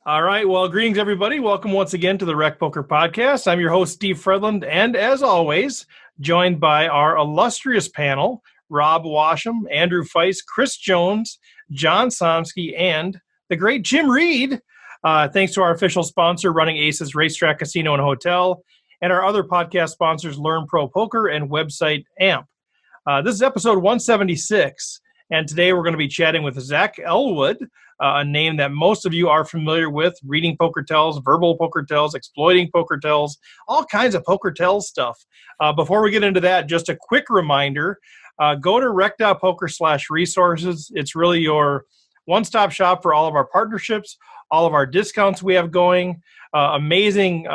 All right. Well, greetings, everybody. Welcome once again to the RecPoker podcast. I'm your host, Steve Fredland, and as always, joined by our illustrious panel, Rob Washam, Andrew Feist, Chris Jones, John Somsky, and the great Jim Reed. Thanks to our official sponsor, Running Aces Racetrack Casino and Hotel, and our other podcast sponsors, Learn Pro Poker and website AMP. This is episode 176, and today we're going to be chatting with Zach Elwood, a name that most of you are familiar with, reading poker tells, verbal poker tells, exploiting poker tells, all kinds of poker tells stuff. Before we get into that, just a quick reminder, go to rec.poker/resources. It's really your one-stop shop for all of our partnerships, all of our discounts we have going, amazing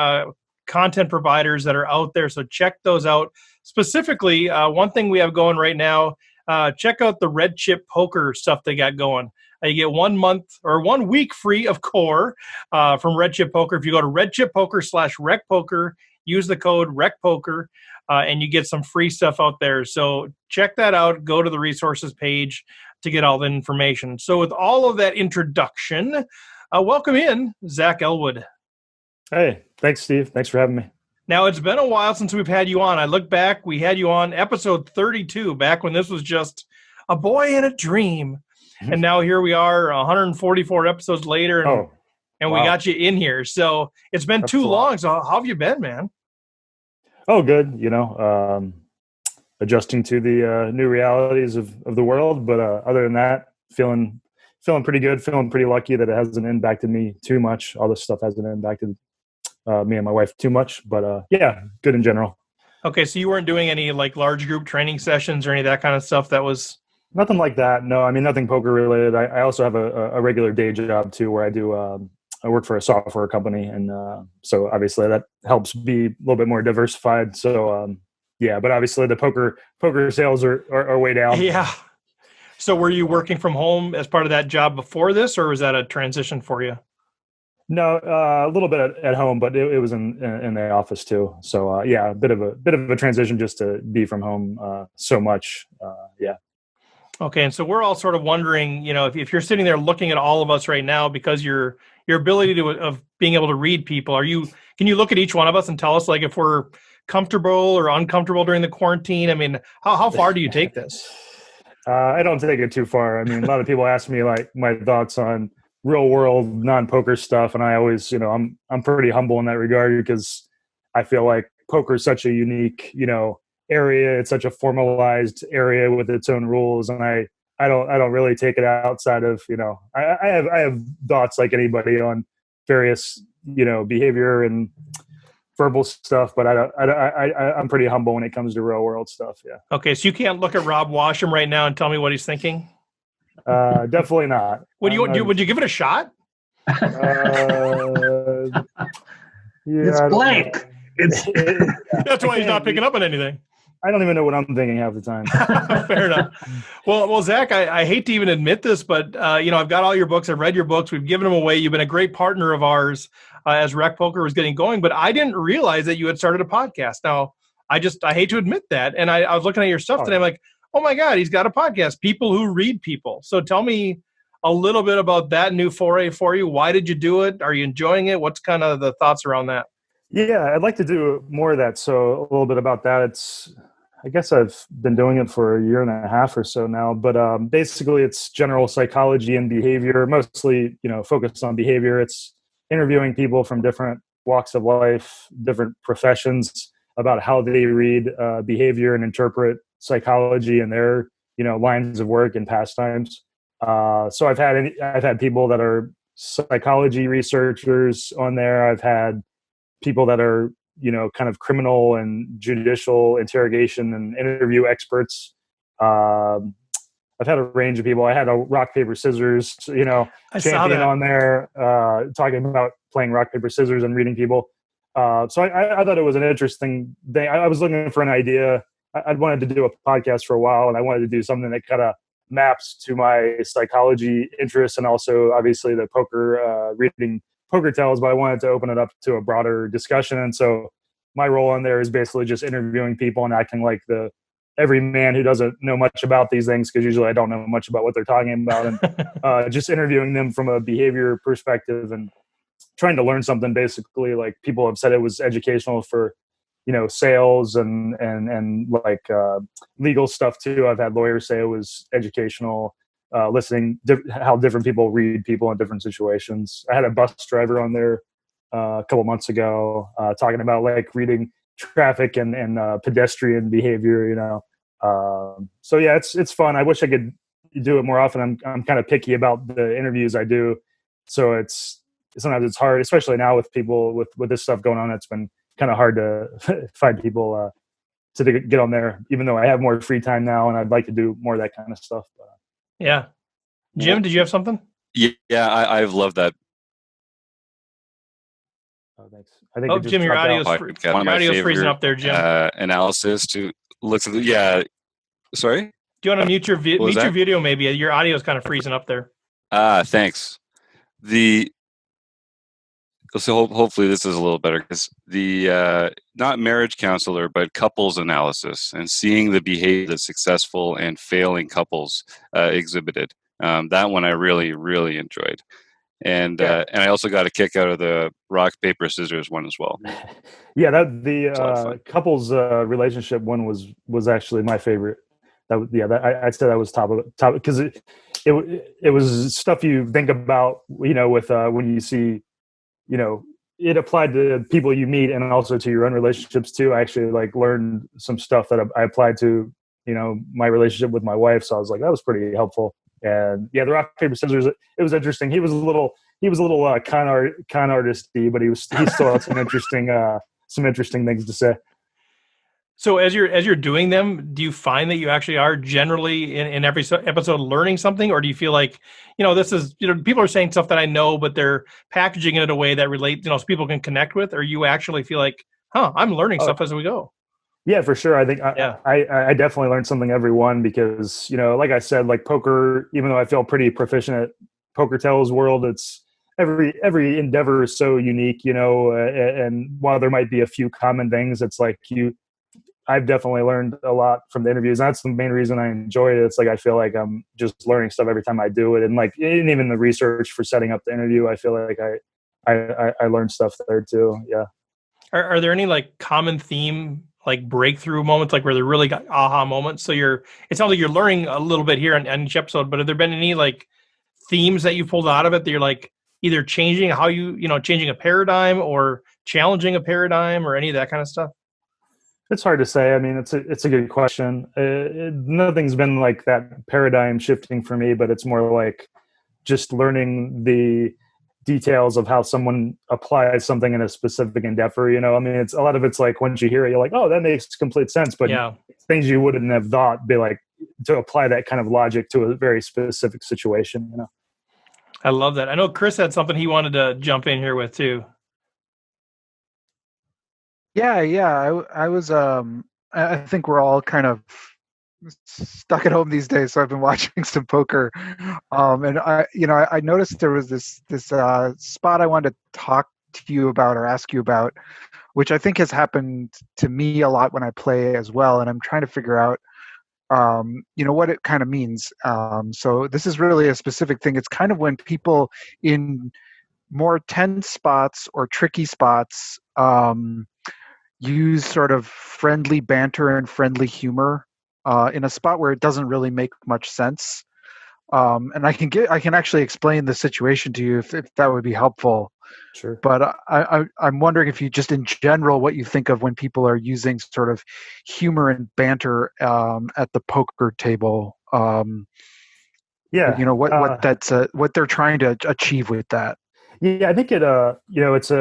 content providers that are out there, so check those out. Specifically, one thing we have going right now, check out the Red Chip Poker stuff they got going. You get 1 month or 1 week free of core from Red Chip Poker. If you go to redchippoker/recpoker, use the code RecPoker, and you get some free stuff out there. So check that out. Go to the resources page to get all the information. So with all of that introduction, welcome in Zach Elwood. Hey, thanks, Steve. Thanks for having me. Now, it's been a while since we've had you on. I look back, we had you on episode 32, back when this was just a boy in a dream. And now here we are 144 episodes later, and we got you in here. So it's been too long. So how have you been, man? Oh, good. Adjusting to the new realities of the world. But other than that, feeling pretty good, feeling pretty lucky that it hasn't impacted me too much. All this stuff hasn't impacted me and my wife too much. But yeah, good in general. Okay, so you weren't doing any like large group training sessions or any of that kind of stuff that was... Nothing like that. No, I mean, nothing poker related. I also have a regular day job too, where I work for a software company. And so obviously that helps be a little bit more diversified. So yeah, but obviously the poker sales are way down. Yeah. So were you working from home as part of that job before this, or was that a transition for you? No, a little bit at home, but it was in the office too. So yeah, a bit of a transition just to be from home so much. Yeah. Okay, and so we're all sort of wondering, if you're sitting there looking at all of us right now, because your ability of being able to read people, can you look at each one of us and tell us like if we're comfortable or uncomfortable during the quarantine? I mean, how far do you take this? I don't take it too far. I mean, a lot of people ask me like my thoughts on real world non-poker stuff, and I always, I'm pretty humble in that regard because I feel like poker is such a unique, area. It's such a formalized area with its own rules, and I don't really take it outside of I have thoughts like anybody on various behavior and verbal stuff, but I'm pretty humble when it comes to real world stuff. Yeah. Okay, so you can't look at Rob Washam right now and tell me what he's thinking. Definitely not. Would you give it a shot? Yeah, it's blank. That's why he's not picking up on anything. I don't even know what I'm thinking half the time. Fair enough. Well, Zach, I hate to even admit this, but I've got all your books. I've read your books. We've given them away. You've been a great partner of ours as RecPoker was getting going. But I didn't realize that you had started a podcast. Now, I hate to admit that. And I was looking at your stuff today. I'm like, oh my God, he's got a podcast. People who read people. So tell me a little bit about that new foray for you. Why did you do it? Are you enjoying it? What's kind of the thoughts around that? Yeah, I'd like to do more of that. So a little bit about that. I guess I've been doing it for a year and a half or so now, but basically it's general psychology and behavior, mostly, focused on behavior. It's interviewing people from different walks of life, different professions about how they read behavior and interpret psychology in their, lines of work and pastimes. So I've had people that are psychology researchers on there. I've had people that are, kind of criminal and judicial interrogation and interview experts. I've had a range of people. I had a rock, paper, scissors, champion on there, talking about playing rock, paper, scissors and reading people. So I thought it was an interesting thing. I was looking for an idea. I'd wanted to do a podcast for a while, and I wanted to do something that kind of maps to my psychology interests and also obviously the poker, reading poker tells, but I wanted to open it up to a broader discussion. And so my role on there is basically just interviewing people and acting like the every man who doesn't know much about these things, because usually I don't know much about what they're talking about, and just interviewing them from a behavior perspective and trying to learn something. Basically, like people have said it was educational for, sales and like legal stuff too. I've had lawyers say it was educational, listening how different people read people in different situations. I had a bus driver on there a couple months ago talking about like reading traffic and pedestrian behavior. So yeah, it's fun. I wish I could do it more often. I'm kind of picky about the interviews I do, so sometimes it's hard, especially now with people with this stuff going on. It's been kind of hard to find people to get on there, even though I have more free time now and I'd like to do more of that kind of stuff. Yeah. Jim, did you have something? Yeah, I've loved that. Oh, thanks. I think Jim, your audio's freezing up there, Jim. Analysis to look at yeah. Sorry? Do you want to mute your video maybe? Your audio is kind of freezing up there. Thanks. So hopefully this is a little better, because the not marriage counselor but couples analysis and seeing the behavior that successful and failing couples exhibited. That one I really, really enjoyed. And I also got a kick out of the rock, paper, scissors one as well. Yeah, the couples relationship one was actually my favorite. I'd say that was top because it was stuff you think about, with when you see, it applied to people you meet and also to your own relationships too. I actually like learned some stuff that I applied to, my relationship with my wife. So I was like, that was pretty helpful. And yeah, the rock, paper, scissors, it was interesting. He was a little con artisty, but he still had some interesting things to say. So as you're doing them, do you find that you actually are generally in every episode learning something, or do you feel like, this is, people are saying stuff that I know, but they're packaging it in a way that relates, so people can connect with, or you actually feel like, I'm learning stuff as we go? Yeah, for sure. I think I definitely learned something every one because, like I said, like poker, even though I feel pretty proficient at poker tells world, it's every endeavor is so unique, and while there might be a few common things, it's like I've definitely learned a lot from the interviews. That's the main reason I enjoy it. It's like I feel like I'm just learning stuff every time I do it, and like even the research for setting up the interview, I feel like I learned stuff there too. Yeah. Are there any like common theme, like breakthrough moments, like where they're really got aha moments? So it sounds like you're learning a little bit here on each episode, but have there been any like themes that you pulled out of it that you're like either changing how changing a paradigm or challenging a paradigm or any of that kind of stuff? It's hard to say. I mean, it's a good question. Nothing's been like that paradigm shifting for me, but it's more like just learning the details of how someone applies something in a specific endeavor. I mean, it's a lot of it's like once you hear it, you're like, oh, that makes complete sense. But things you wouldn't have thought, be like to apply that kind of logic to a very specific situation. I love that. I know Chris had something he wanted to jump in here with too. Yeah. I was. I think we're all kind of stuck at home these days, so I've been watching some poker. And I noticed there was this spot I wanted to talk to you about or ask you about, which I think has happened to me a lot when I play as well. And I'm trying to figure out, what it kind of means. So this is really a specific thing. It's kind of when people in more tense spots or tricky spots use sort of friendly banter and friendly humor in a spot where it doesn't really make much sense. And I can actually explain the situation to you if that would be helpful. Sure. But I'm wondering if you just in general what you think of when people are using sort of humor and banter at the poker table. What they're trying to achieve with that. Yeah, I think it's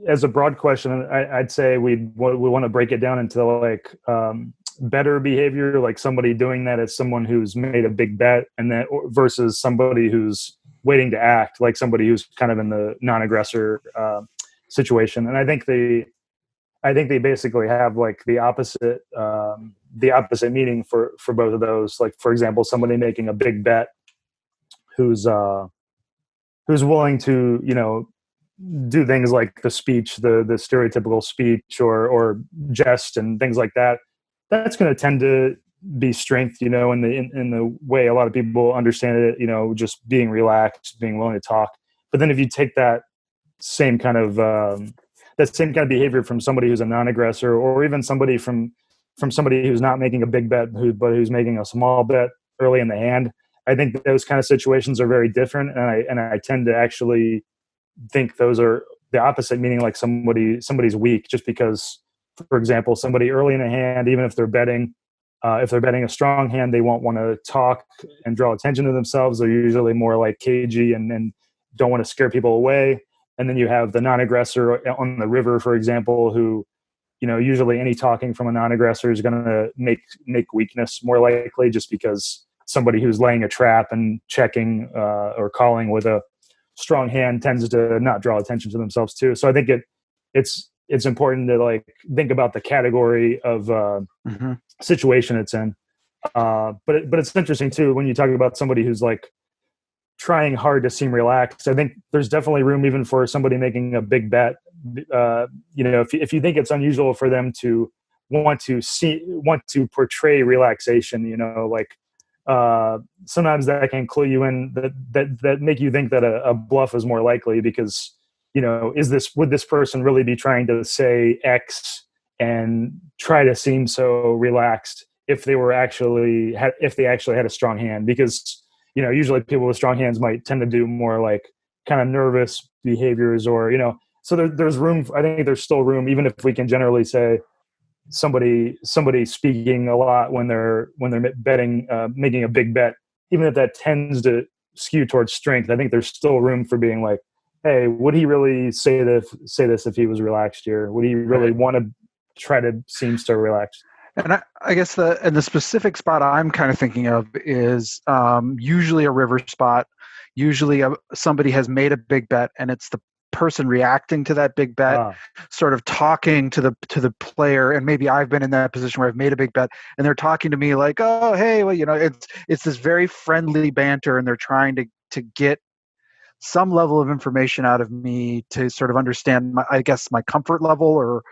as a broad question. I'd say we want to break it down into like better behavior, like somebody doing that as someone who's made a big bet, and then versus somebody who's waiting to act, like somebody who's kind of in the non-aggressor situation. And I think they basically have like the opposite meaning for both of those. Like for example, somebody making a big bet who's willing to do things like the speech, the stereotypical speech or jest and things like that. That's going to tend to be strength, in the way a lot of people understand it. Just being relaxed, being willing to talk. But then if you take that same kind of behavior from somebody who's a non-aggressor, or even somebody from somebody who's not making a big bet, but who's making a small bet early in the hand. I think those kind of situations are very different, and I tend to actually think those are the opposite, meaning like somebody's weak just because, for example, somebody early in a hand, even if they're betting a strong hand, they won't want to talk and draw attention to themselves. They're usually more like cagey and don't want to scare people away. And then you have the non-aggressor on the river, for example, who, usually any talking from a non-aggressor is going to make weakness more likely, just because somebody who's laying a trap and checking or calling with a strong hand tends to not draw attention to themselves too. So I think it's important to like think about the category of situation it's in. But it's interesting too when you talk about somebody who's like trying hard to seem relaxed. I think there's definitely room even for somebody making a big bet. If you think it's unusual for them to want to portray relaxation, sometimes that can clue you in that make you think that a bluff is more likely, because would this person really be trying to say X and try to seem so relaxed if they actually had a strong hand? Because usually people with strong hands might tend to do more like kind of nervous behaviors, or so there's room. I think there's still room, even if we can generally say somebody speaking a lot when they're betting, making a big bet, even if that tends to skew towards strength. I think there's still room for being like, hey, would he really say this if he was relaxed here? Would he really want to try to seem so relaxed? And I guess the specific spot I'm kind of thinking of is usually a river spot. Usually somebody has made a big bet, and it's the person reacting to that big bet, sort of talking to the player. And maybe I've been in that position where I've made a big bet, and they're talking to me like, "Oh, hey, well, it's this very friendly banter, and they're trying to get some level of information out of me to sort of understand my comfort level,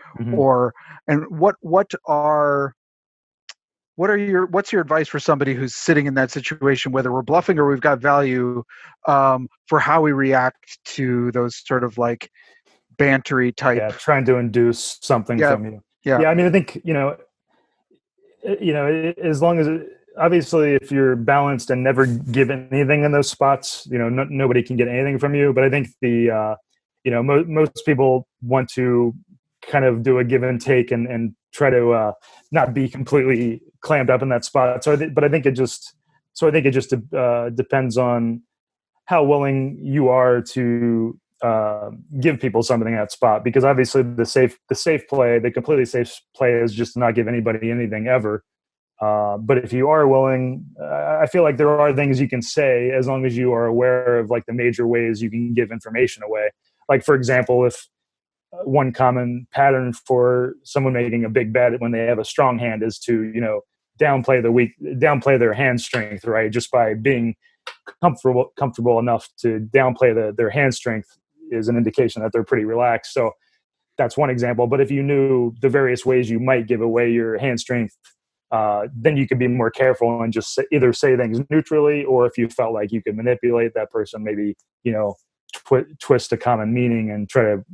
and what's your advice for somebody who's sitting in that situation, whether we're bluffing or we've got value, for how we react to those sort of like bantery type, trying to induce something from you. I mean, I think as long as obviously if you're balanced and never give anything in those spots, nobody can get anything from you. But I think most people want to kind of do a give and take and try to not be completely clammed up in that spot. So I think it just depends on how willing you are to give people something in that spot, because obviously the completely safe play is just to not give anybody anything ever. But if you are willing, I feel like there are things you can say as long as you are aware of like the major ways you can give information away. Like, for example, if one common pattern for someone making a big bet when they have a strong hand is to, downplay their hand strength, right? Just by being comfortable enough to downplay their hand strength is an indication that they're pretty relaxed. So that's one example. But if you knew the various ways you might give away your hand strength, then you could be more careful and just either say things neutrally, or if you felt like you could manipulate that person, maybe, twist a common meaning and try to,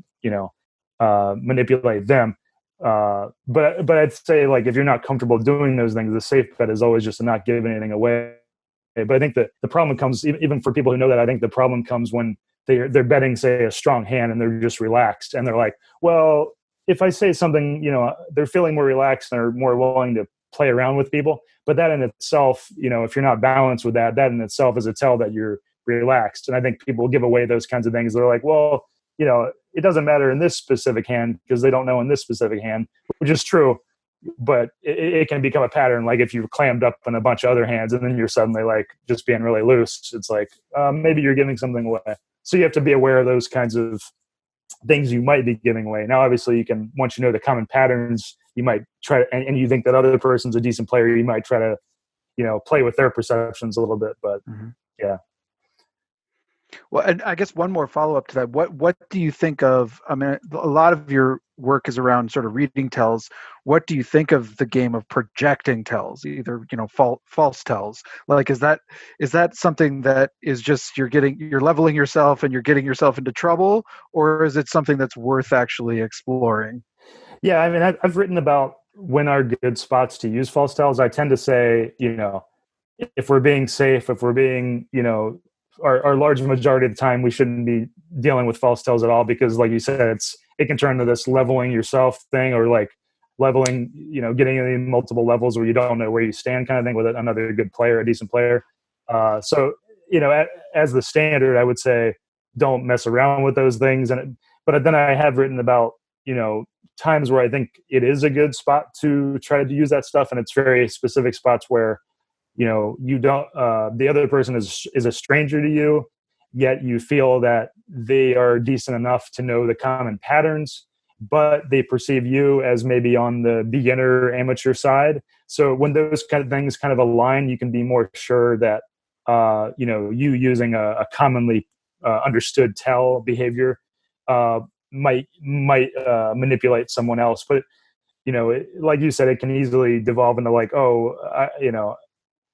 manipulate them. But I'd say, like, if you're not comfortable doing those things, the safe bet is always just to not give anything away. But I think that the problem comes, even for people who know that, I think the problem comes when they're betting, say, a strong hand, and they're just relaxed, and they're like, well, if I say something, they're feeling more relaxed and are more willing to play around with people. But that in itself, if you're not balanced with that in itself is a tell that you're relaxed. And I think people give away those kinds of things. They're like, well, it doesn't matter in this specific hand because they don't know in this specific hand, which is true. But it can become a pattern. Like if you've clammed up in a bunch of other hands and then you're suddenly like just being really loose, it's like maybe you're giving something away. So you have to be aware of those kinds of things you might be giving away. Now, obviously, you can, once you know the common patterns, you might try to, and you think that other person's a decent player, you might try to, play with their perceptions a little bit. But yeah. Well, and I guess one more follow up to that. What do you think of? I mean, a lot of your work is around sort of reading tells. What do you think of the game of projecting tells, either false tells? Like, is that something that is just you're leveling yourself and you're getting yourself into trouble, or is it something that's worth actually exploring? Yeah, I mean, I've written about when are good spots to use false tells. I tend to say, if we're being safe, if we're being, our large majority of the time, we shouldn't be dealing with false tells at all, because like you said, it can turn into this leveling yourself thing, or like leveling, getting in multiple levels where you don't know where you stand kind of thing with another good player, a decent player. So, as the standard, I would say don't mess around with those things. But then I have written about, times where I think it is a good spot to try to use that stuff. And it's very specific spots where, you don't, the other person is a stranger to you, yet you feel that they are decent enough to know the common patterns, but they perceive you as maybe on the beginner amateur side. So when those kind of things kind of align, you can be more sure that, you using a commonly understood tell behavior might manipulate someone else. But like you said, it can easily devolve into like,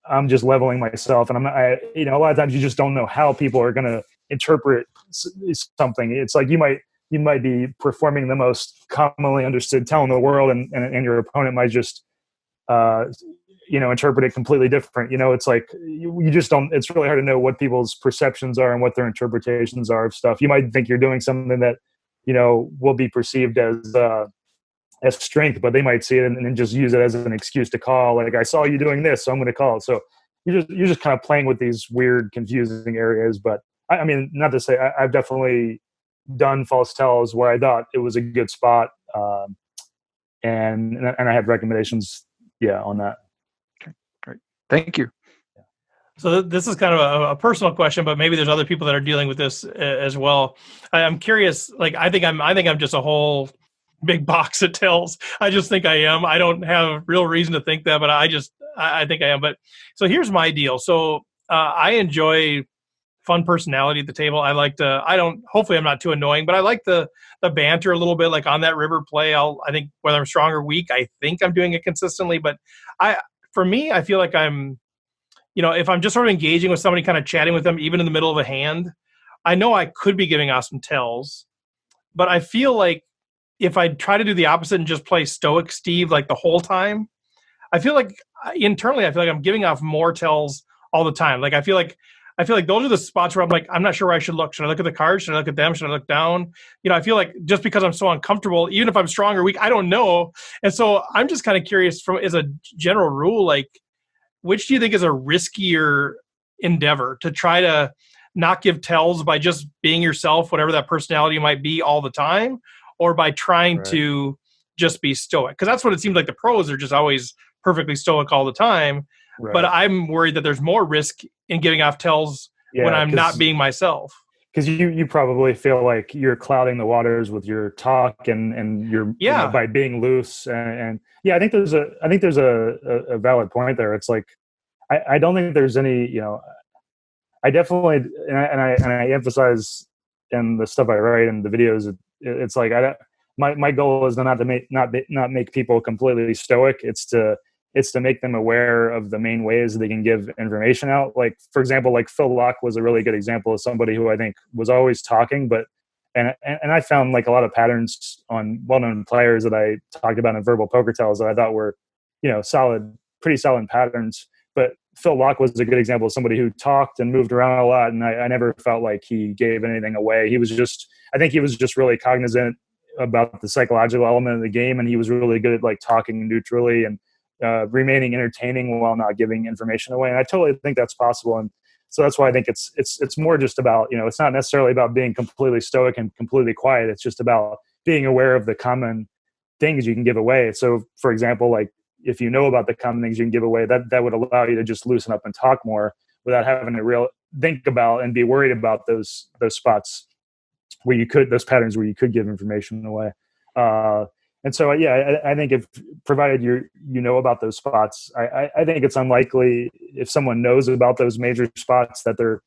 I'm just leveling myself, and a lot of times you just don't know how people are going to interpret something. It's like you might be performing the most commonly understood tell in the world, and your opponent might just interpret it completely different. It's like you just don't. It's really hard to know what people's perceptions are and what their interpretations are of stuff. You might think you're doing something that will be perceived as strength, but they might see it and then just use it as an excuse to call. Like, I saw you doing this, so I'm going to call. So you're just kind of playing with these weird, confusing areas. But I mean, not to say I've definitely done false tells where I thought it was a good spot, and I had recommendations, on that. Okay, great, thank you. So this is kind of a personal question, but maybe there's other people that are dealing with this as well. I'm curious. Like, I think I'm just a whole big box of tells. I just think I am. I don't have real reason to think that, but I think I am. But so here's my deal. So I enjoy fun personality at the table. I like to. Hopefully I'm not too annoying, but I like the banter a little bit. Like on that river play, I think whether I'm strong or weak, I think I'm doing it consistently. But for me, I feel like I'm. If I'm just sort of engaging with somebody, kind of chatting with them, even in the middle of a hand, I know I could be giving off some tells, but I feel like if I try to do the opposite and just play stoic Steve like the whole time, I feel like internally, I'm giving off more tells all the time. Like I feel like those are the spots where I'm like, I'm not sure where I should look. Should I look at the cards? Should I look at them? Should I look down? I feel like just because I'm so uncomfortable, even if I'm strong or weak, I don't know. And so I'm just kind of curious as a general rule, like, which do you think is a riskier endeavor, to try to not give tells by just being yourself, whatever that personality might be all the time, or by trying to just be stoic? Because that's what it seems like the pros are just always perfectly stoic all the time. Right. But I'm worried that there's more risk in giving off tells when I'm not being myself. Because you probably feel like you're clouding the waters with your talk and you're by being loose and I think there's a valid point there. It's like I don't think there's any I definitely and I emphasize in the stuff I write and the videos. It's like my goal is not make people completely stoic. It's to make them aware of the main ways they can give information out. Like, for example, like Phil Locke was a really good example of somebody who I think was always talking, but and I found like a lot of patterns on well-known players that I talked about in verbal poker tells that I thought were, pretty solid patterns. But Phil Locke was a good example of somebody who talked and moved around a lot, and I never felt like he gave anything away. I think he was just really cognizant about the psychological element of the game, and he was really good at like talking neutrally and remaining entertaining while not giving information away. And I totally think that's possible. And so that's why I think it's more just about, it's not necessarily about being completely stoic and completely quiet. It's just about being aware of the common things you can give away. So for example, like if you know about the common things you can give away, that would allow you to just loosen up and talk more without having to think about and be worried about those spots where those patterns where you could give information away. And so, I think if provided you know about those spots, I think it's unlikely if someone knows about those major spots that they're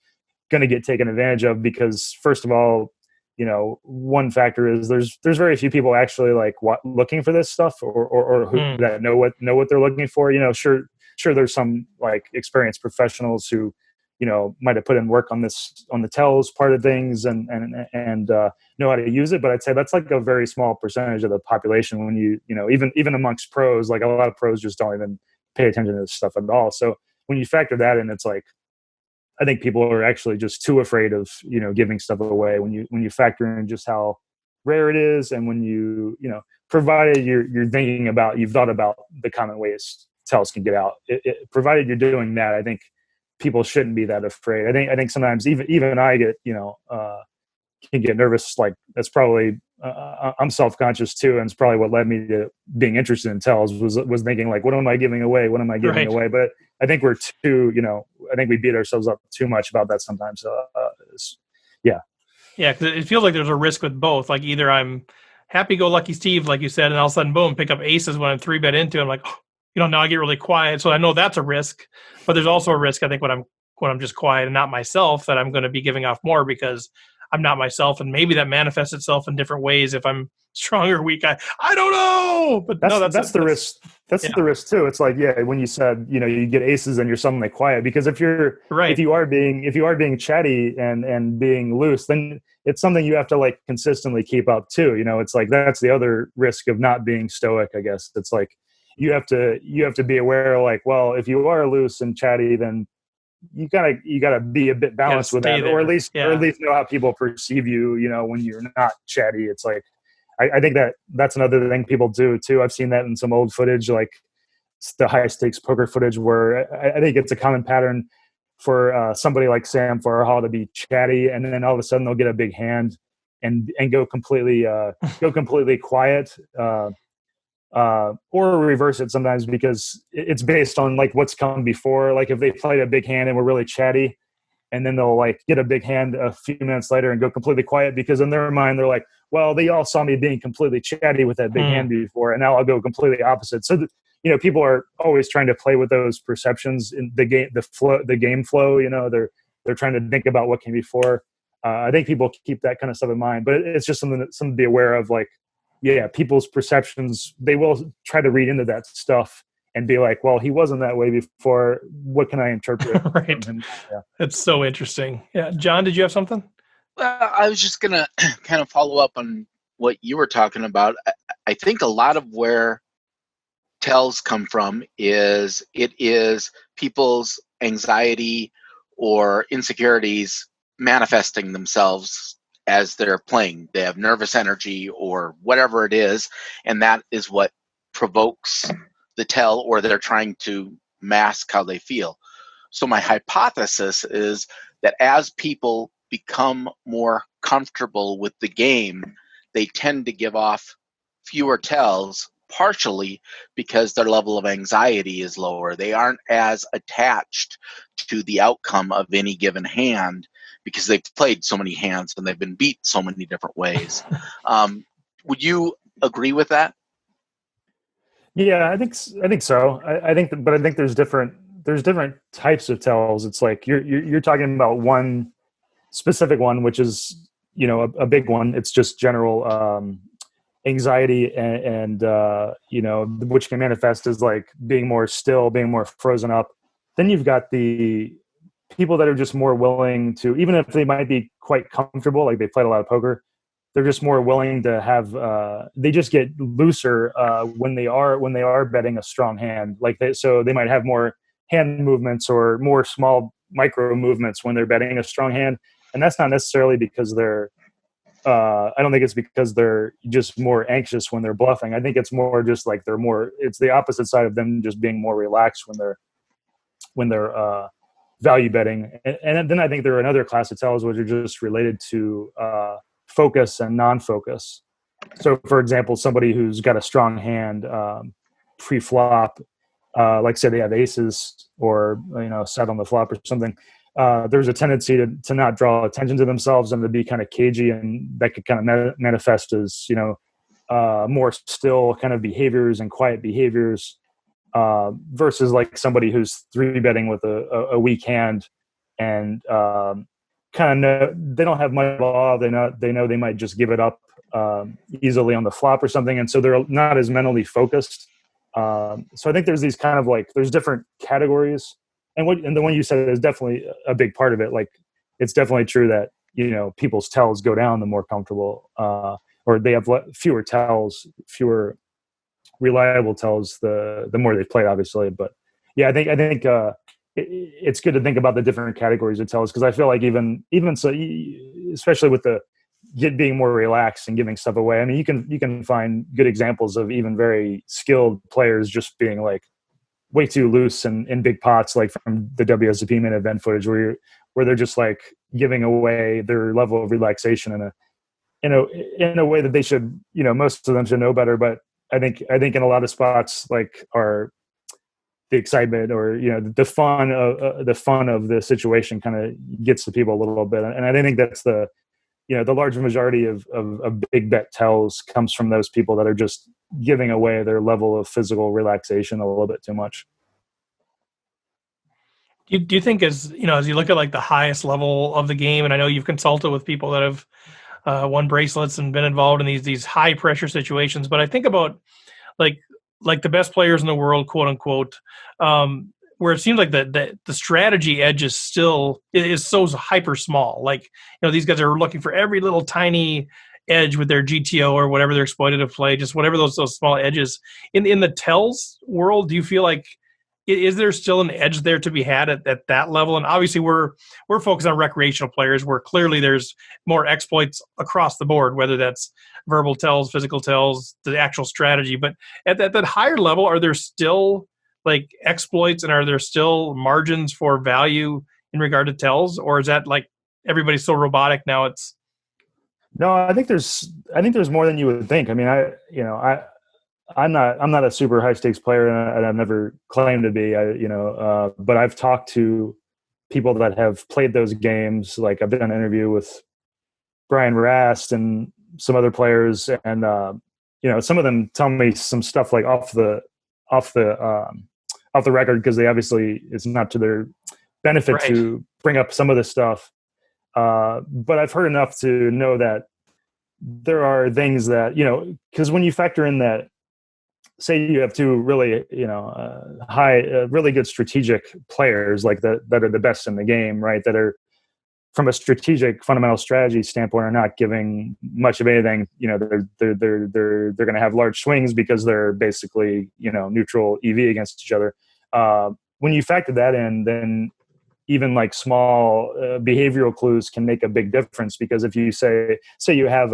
going to get taken advantage of, because first of all, one factor is there's very few people actually like looking for this stuff or who that know what they're looking for. Sure there's some like experienced professionals who might have put in work on the tells part of things and know how to use it, but I'd say that's like a very small percentage of the population. When even amongst pros, like a lot of pros just don't even pay attention to this stuff at all. So when you factor that in, it's like I think people are actually just too afraid of giving stuff away when you factor in just how rare it is, and when provided you're thinking about, you've thought about the common ways tells can get out. Provided you're doing that, I think people shouldn't be that afraid. I think sometimes even I get can get nervous. Like that's probably I'm self-conscious too, and it's probably what led me to being interested in tells was thinking like, what am I giving away? What am I giving away? But I think we're too I think we beat ourselves up too much about that sometimes. Yeah, because it feels like there's a risk with both. Like either I'm happy-go-lucky Steve, like you said, and all of a sudden, boom, pick up aces when I'm 3-bet into. I'm like, now I get really quiet. So I know that's a risk, but there's also a risk, I think, when I'm just quiet and not myself, that I'm going to be giving off more because I'm not myself, and maybe that manifests itself in different ways if I'm strong or weak. I don't know, but that's the risk. That's the risk too. It's like, when you said you get aces and you're suddenly quiet, because if you are being chatty and being loose, then it's something you have to like consistently keep up too. It's like that's the other risk of not being stoic, I guess. It's like you have to be aware, like, well, if you are loose and chatty, then you gotta be a bit balanced with that, or at least know how people perceive you. When you're not chatty, it's like I think that's another thing people do too. I've seen that in some old footage, like the high stakes poker footage, where I think it's a common pattern for somebody like Sam Farhall to be chatty, and then all of a sudden they'll get a big hand and go completely quiet. Or reverse it sometimes, because it's based on like what's come before. Like if they played a big hand and were really chatty, and then they'll like get a big hand a few minutes later and go completely quiet, because in their mind they're like, well, they all saw me being completely chatty with that big hand before, and now I'll go completely opposite. So people are always trying to play with those perceptions in the game, the game flow. They're trying to think about what came before. I think people keep that kind of stuff in mind, but it's just something to be aware of. Like, people's perceptions, they will try to read into that stuff and be like, well, he wasn't that way before. What can I interpret? Right. It's so interesting. Yeah. John, did you have something? Well, I was just going to kind of follow up on what you were talking about. I think a lot of where tells come from is people's anxiety or insecurities manifesting themselves as they're playing. They have nervous energy or whatever it is, and that is what provokes the tell, or they're trying to mask how they feel. So my hypothesis is that as people become more comfortable with the game, they tend to give off fewer tells, partially because their level of anxiety is lower. They aren't as attached to the outcome of any given hand because they've played so many hands and they've been beat so many different ways. Would you agree with that? Yeah, I think so. I think there's different types of tells. It's like you're talking about one specific one, which is a big one. It's just general anxiety and which can manifest as like being more still, being more frozen up. Then you've got the people that are just more willing to, even if they might be quite comfortable, like they played a lot of poker, they're just more willing to have they just get looser when they are betting a strong hand. Like so they might have more hand movements or more small micro movements when they're betting a strong hand, and that's not necessarily because they're I don't think it's because they're just more anxious when they're bluffing. I think it's more just like it's the opposite side of them just being more relaxed when they're value betting. And then I think there are another class of tells which are just related to focus and non-focus. So for example, somebody who's got a strong hand pre-flop, like say they have aces or set on the flop or something, there's a tendency to not draw attention to themselves and to be kind of cagey, and that could kind of manifest as more still kind of behaviors and quiet behaviors, versus like somebody who's 3-betting with a weak hand and kind of know they don't have much law. They know they might just give it up easily on the flop or something, and so they're not as mentally focused. So I think there's these kind of like there's different categories, and the one you said is definitely a big part of it. Like it's definitely true that people's tells go down the more comfortable, or they have fewer tells, fewer reliable tells the more they play, obviously. But yeah, I think it's good to think about the different categories of tells, because I feel like even so, especially with the being more relaxed and giving stuff away. I mean, you can find good examples of even very skilled players just being like way too loose and in big pots, like from the WSOP main event footage, where they're just like giving away their level of relaxation in a way that they should, most of them should know better. But I think in a lot of spots, like, are the excitement or the fun of the situation kind of gets to people a little bit, and I think that's the large majority of big bet tells comes from those people that are just giving away their level of physical relaxation a little bit too much. Do you think as you look at like the highest level of the game, and I know you've consulted with people that have won bracelets and been involved in these high pressure situations, but I think about like the best players in the world, quote unquote, where it seems like the strategy edge is still is so hyper small. Like, these guys are looking for every little tiny edge with their GTO or whatever their exploitative play, just whatever those small edges. In the tells world, do you feel like is there still an edge there to be had at that level? And obviously we're focused on recreational players where clearly there's more exploits across the board, whether that's verbal tells, physical tells, the actual strategy. But at that higher level, are there still like exploits, and are there still margins for value in regard to tells, or is that like everybody's so robotic now? No, I think there's more than you would think. I mean, I'm not a super high stakes player, and I've never claimed to be. But I've talked to people that have played those games. Like I've done an interview with Brian Rast and some other players, and some of them tell me some stuff like off the record, because they obviously it's not to their benefit Right. to bring up some of this stuff. But I've heard enough to know that there are things that because when you factor in that, say you have two really really good strategic players like that are the best in the game, right, that are from a strategic fundamental strategy standpoint are not giving much of anything. They're going to have large swings because they're basically neutral EV against each other. When you factor that in, then even like small behavioral clues can make a big difference, because if you say you have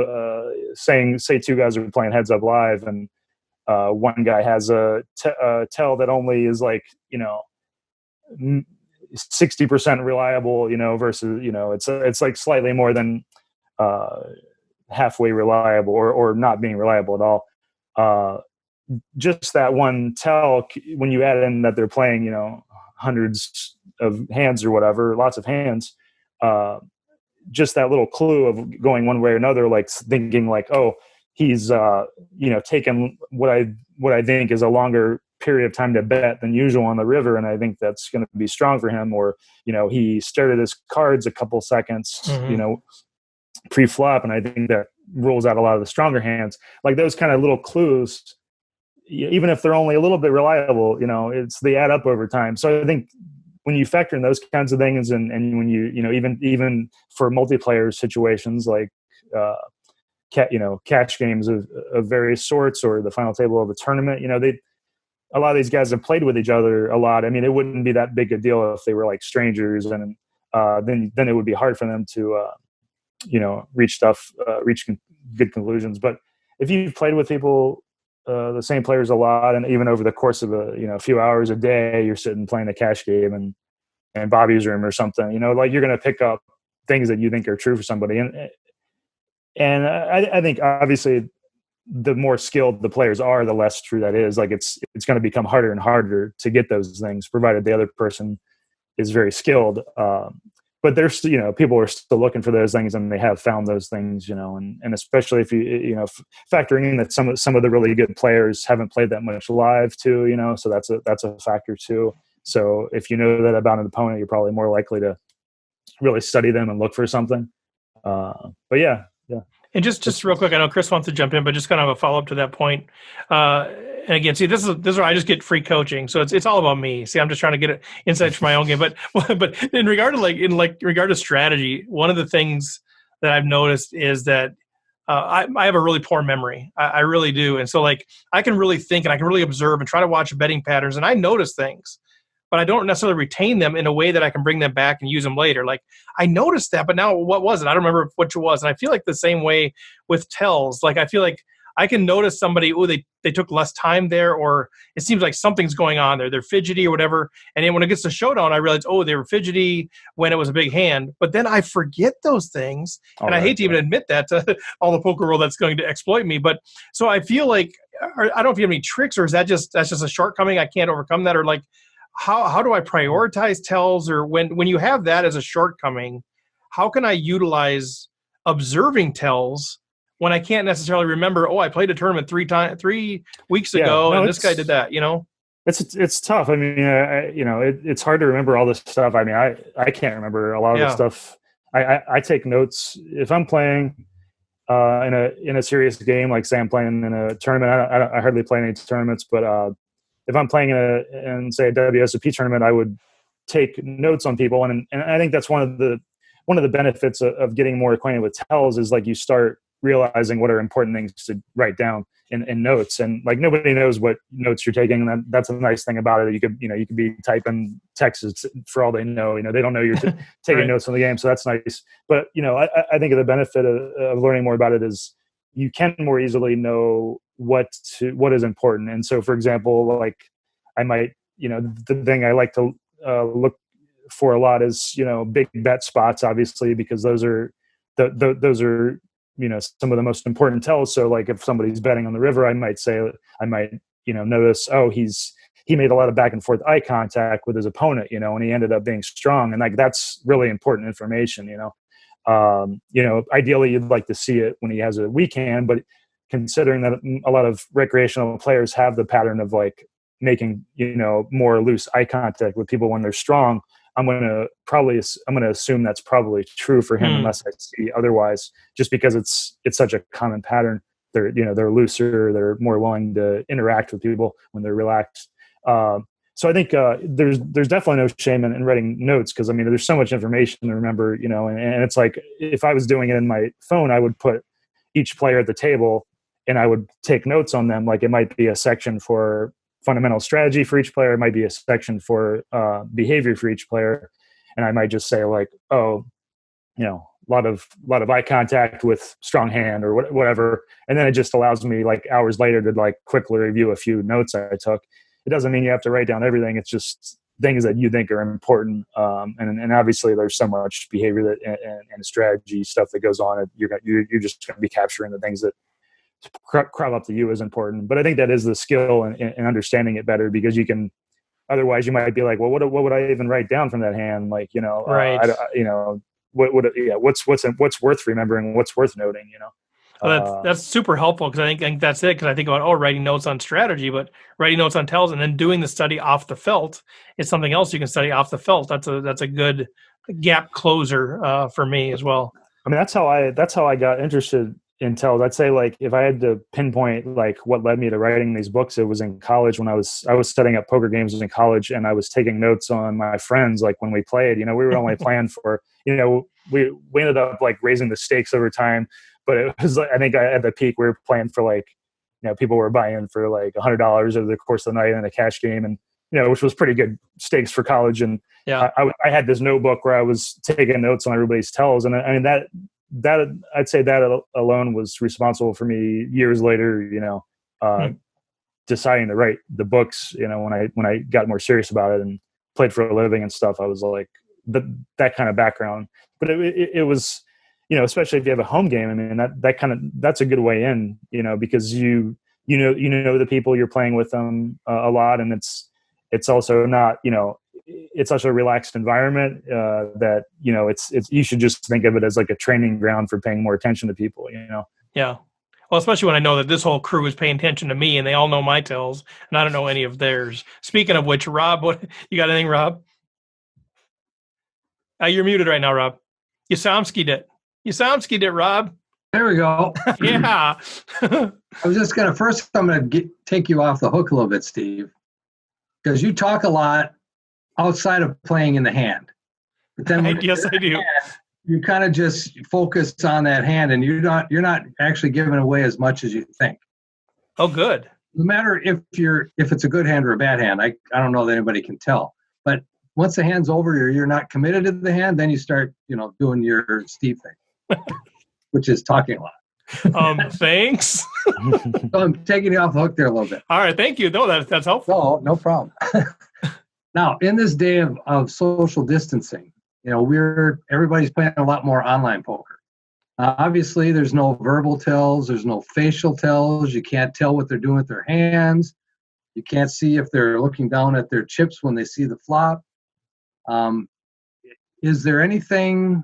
say two guys are playing heads up live, and one guy has a tell that only is like 60% reliable, versus it's like slightly more than halfway reliable, or not being reliable at all. Just that one tell, when you add in that they're playing hundreds of hands or whatever, lots of hands, just that little clue of going one way or another, like thinking like, oh, he's taken what I think is a longer period of time to bet than usual on the river, and I think that's going to be strong for him. Or he started his cards a couple seconds pre-flop, and I think that rules out a lot of the stronger hands. Like those kind of little clues, even if they're only a little bit reliable, they add up over time. So I think when you factor in those kinds of things, and when you even for multiplayer situations like catch games of various sorts, or the final table of a tournament, a lot of these guys have played with each other a lot. I mean, it wouldn't be that big a deal if they were like strangers, and then it would be hard for them to reach good conclusions. But if you've played with people, the same players a lot, and even over the course of a few hours a day, you're sitting playing a cash game and Bobby's Room or something, like you're going to pick up things that you think are true for somebody. And I think obviously the more skilled the players are, the less true that is. Like it's going to become harder and harder to get those things, provided the other person is very skilled. But there's people are still looking for those things, and they have found those things, and especially if you factoring in that some of the really good players haven't played that much live too, so that's a factor too. So if you know that about an opponent, you're probably more likely to really study them and look for something. But yeah. And just real quick, I know Chris wants to jump in, but just kind of a follow up to that point. And again, see, this is where I just get free coaching, so it's all about me. See, I'm just trying to get insights for my own game. But in regard to strategy, one of the things that I've noticed is that I have a really poor memory. I really do, and so like I can really think and I can really observe and try to watch betting patterns, and I notice things, but I don't necessarily retain them in a way that I can bring them back and use them later. Like I noticed that, but now what was it? I don't remember which it was. And I feel like the same way with tells. Like I feel like I can notice somebody, they took less time there, or it seems like something's going on there. They're fidgety or whatever. And then when it gets to showdown, I realize, they were fidgety when it was a big hand. But then I forget those things. I hate to even admit that to all the poker world that's going to exploit me. But so I feel like, I don't know if you have any tricks, or is that's just a shortcoming? I can't overcome that, or like, how do I prioritize tells, or when you have that as a shortcoming, how can I utilize observing tells when I can't necessarily remember, I played a tournament 3 weeks ago and this guy did that, It's tough. I mean, it's hard to remember all this stuff. I mean, I can't remember a lot of the stuff. I take notes if I'm playing in a serious game, like say I'm playing in a tournament. I hardly play any tournaments, but if I'm playing in say a WSOP tournament, I would take notes on people, and I think that's one of the benefits of getting more acquainted with tells is like you start realizing what are important things to write down in notes, and like nobody knows what notes you're taking. And that's a nice thing about it. You could be typing texts for all they know. They don't know you're taking right. Notes on the game, so that's nice. But I think the benefit of learning more about it is you can more easily know what is important. And so, for example, like I might, the thing I like to look for a lot is, big bet spots, obviously, because those are those are, some of the most important tells. So like if somebody's betting on the river, I might notice, he made a lot of back and forth eye contact with his opponent, and he ended up being strong. And like, that's really important information, ideally you'd like to see it when he has a weak hand, but considering that a lot of recreational players have the pattern of like making, more loose eye contact with people when they're strong, I'm going to assume that's probably true for him, unless I see otherwise, just because it's such a common pattern. They're looser, they're more willing to interact with people when they're relaxed. So I think there's definitely no shame in writing notes, because I mean there's so much information to remember, and it's like if I was doing it in my phone, I would put each player at the table and I would take notes on them. Like it might be a section for fundamental strategy for each player, it might be a section for behavior for each player, and I might just say like, a lot of eye contact with strong hand or whatever, and then it just allows me like hours later to like quickly review a few notes I took. It doesn't mean you have to write down everything. It's just things that you think are important. And obviously there's so much behavior and strategy stuff that goes on. You're just going to be capturing the things that crop up to you as important. But I think that is the skill in understanding it better, because you can, otherwise you might be like, well, what would I even write down from that hand? Like, right. What's worth remembering, what's worth noting, Well, that's super helpful, because I think that's it. Because I think about writing notes on strategy, but writing notes on tells and then doing the study off the felt is something else you can study off the felt. That's a good gap closer for me as well. I mean, that's how I got interested in tells. I'd say like if I had to pinpoint like what led me to writing these books, it was in college when I was setting up poker games in college, and I was taking notes on my friends. Like when we played, we were only playing for, we ended up like raising the stakes over time. But it was like, I think at the peak we were playing for like, people were buying for like $100 over the course of the night in a cash game, and which was pretty good stakes for college. And yeah, I had this notebook where I was taking notes on everybody's tells, and I mean that I'd say that alone was responsible for me years later, deciding to write the books. When I got more serious about it and played for a living and stuff, I was like that kind of background. But it was. Especially if you have a home game, I mean, that's a good way in, because you know the people you're playing with them a lot, and it's also not, it's such a relaxed environment that it's you should just think of it as like a training ground for paying more attention to people, Yeah. Well, especially when I know that this whole crew is paying attention to me, and they all know my tells, and I don't know any of theirs. Speaking of which, Rob, what you got anything, Rob? You're muted right now, Rob. You soundskied it. You soundskied it, Rob. There we go. Yeah. I'm going to take you off the hook a little bit, Steve, because you talk a lot outside of playing in the hand. But then Yes, I do. You kind of just focus on that hand, and you're not actually giving away as much as you think. Oh, good. No matter if it's a good hand or a bad hand, I don't know that anybody can tell. But once the hand's over, you're not committed to the hand, then you start doing your Steve thing, which is talking a lot. Thanks. So I'm taking you off the hook there a little bit. All right, thank you. No, that's helpful. No problem. Now, in this day of social distancing, everybody's playing a lot more online poker. Obviously, there's no verbal tells, there's no facial tells. You can't tell what they're doing with their hands. You can't see if they're looking down at their chips when they see the flop. Is there anything?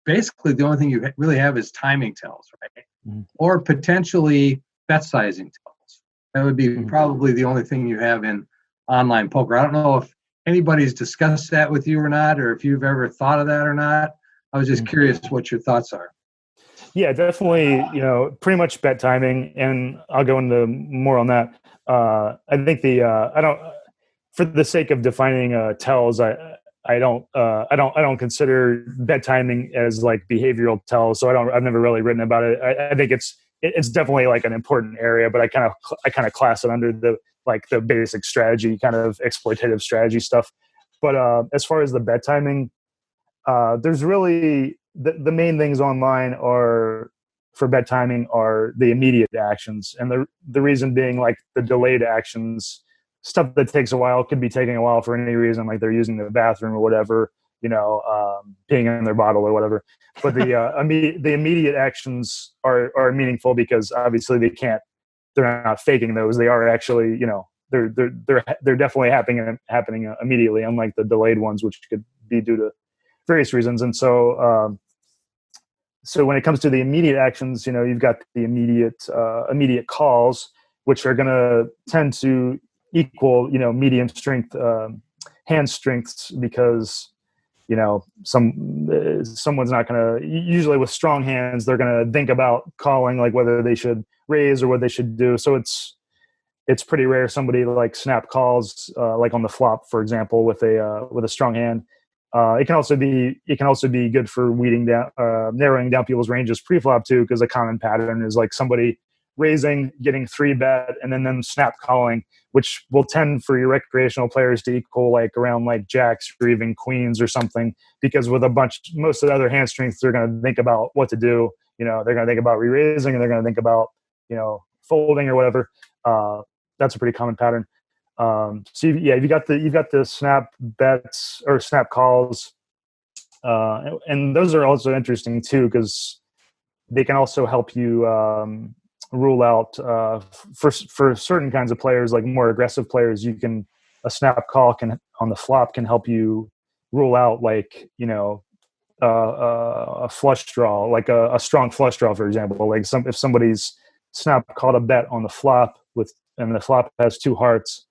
Basically the only thing you really have is timing tells, right? Mm-hmm. Or potentially bet sizing tells. That would be probably the only thing you have in online poker. I don't know if anybody's discussed that with you or not, or if you've ever thought of that or not. I was just curious what your thoughts are. Yeah, definitely, pretty much bet timing, and I'll go into more on that. I think for the sake of defining tells, I don't consider bet timing as like behavioral tells. So I've never really written about it. I think it's definitely like an important area, but I kind of class it under the basic strategy, kind of exploitative strategy stuff. But as far as the bet timing, there's really the main things online are for bet timing are the immediate actions, and the reason being like the delayed actions, stuff that takes a while, could be taking a while for any reason, like they're using the bathroom or whatever, peeing in their bottle or whatever. But the immediate actions are meaningful because obviously they're not faking those. They are actually, they're definitely happening immediately, unlike the delayed ones, which could be due to various reasons. And so when it comes to the immediate actions, you've got the immediate calls, which are going to tend to equal, medium strength hand strengths, because someone's not going to, usually with strong hands, they're going to think about calling, like whether they should raise or what they should do. So it's pretty rare somebody like snap calls like on the flop, for example, with a strong hand. It can also be good for weeding down, narrowing down people's ranges pre-flop too, because a common pattern is like somebody raising, getting 3-bet, and then them snap calling, which will tend for your recreational players to equal like around like jacks or even queens or something, because with most of the other hand strengths, they're going to think about what to do. They're going to think about re-raising, and they're going to think about folding or whatever. That's a pretty common pattern. So you've got the snap bets or snap calls, and those are also interesting too, because they can also help you rule out for certain kinds of players, like more aggressive players. A snap call on the flop can help you rule out like a flush draw, like a strong flush draw, for example. Like if somebody's snap called a bet on the flop and the flop has 2 hearts,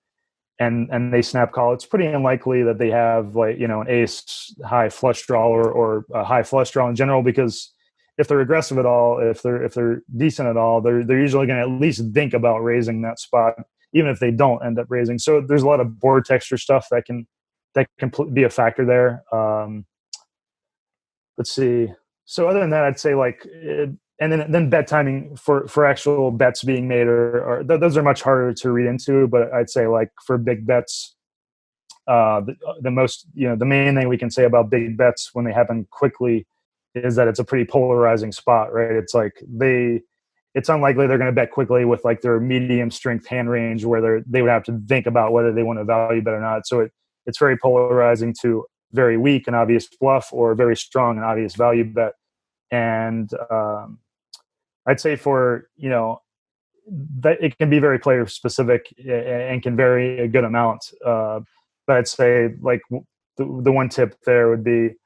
and they snap call, it's pretty unlikely that they have like an ace high flush draw or a high flush draw in general, because if they're aggressive at all, if they're decent at all, they're usually going to at least think about raising that spot, even if they don't end up raising. So there's a lot of board texture stuff that can be a factor there. Let's see. So other than that, I'd say and then bet timing for actual bets being made those are much harder to read into. But I'd say like for big bets, the main thing we can say about big bets when they happen quickly is that it's a pretty polarizing spot, right? It's like it's unlikely they're going to bet quickly with like their medium strength hand range, where they would have to think about whether they want to value bet or not. So it's very polarizing to very weak and obvious bluff, or very strong and obvious value bet. And I'd say for that it can be very player specific and can vary a good amount. But I'd say like the one tip there would be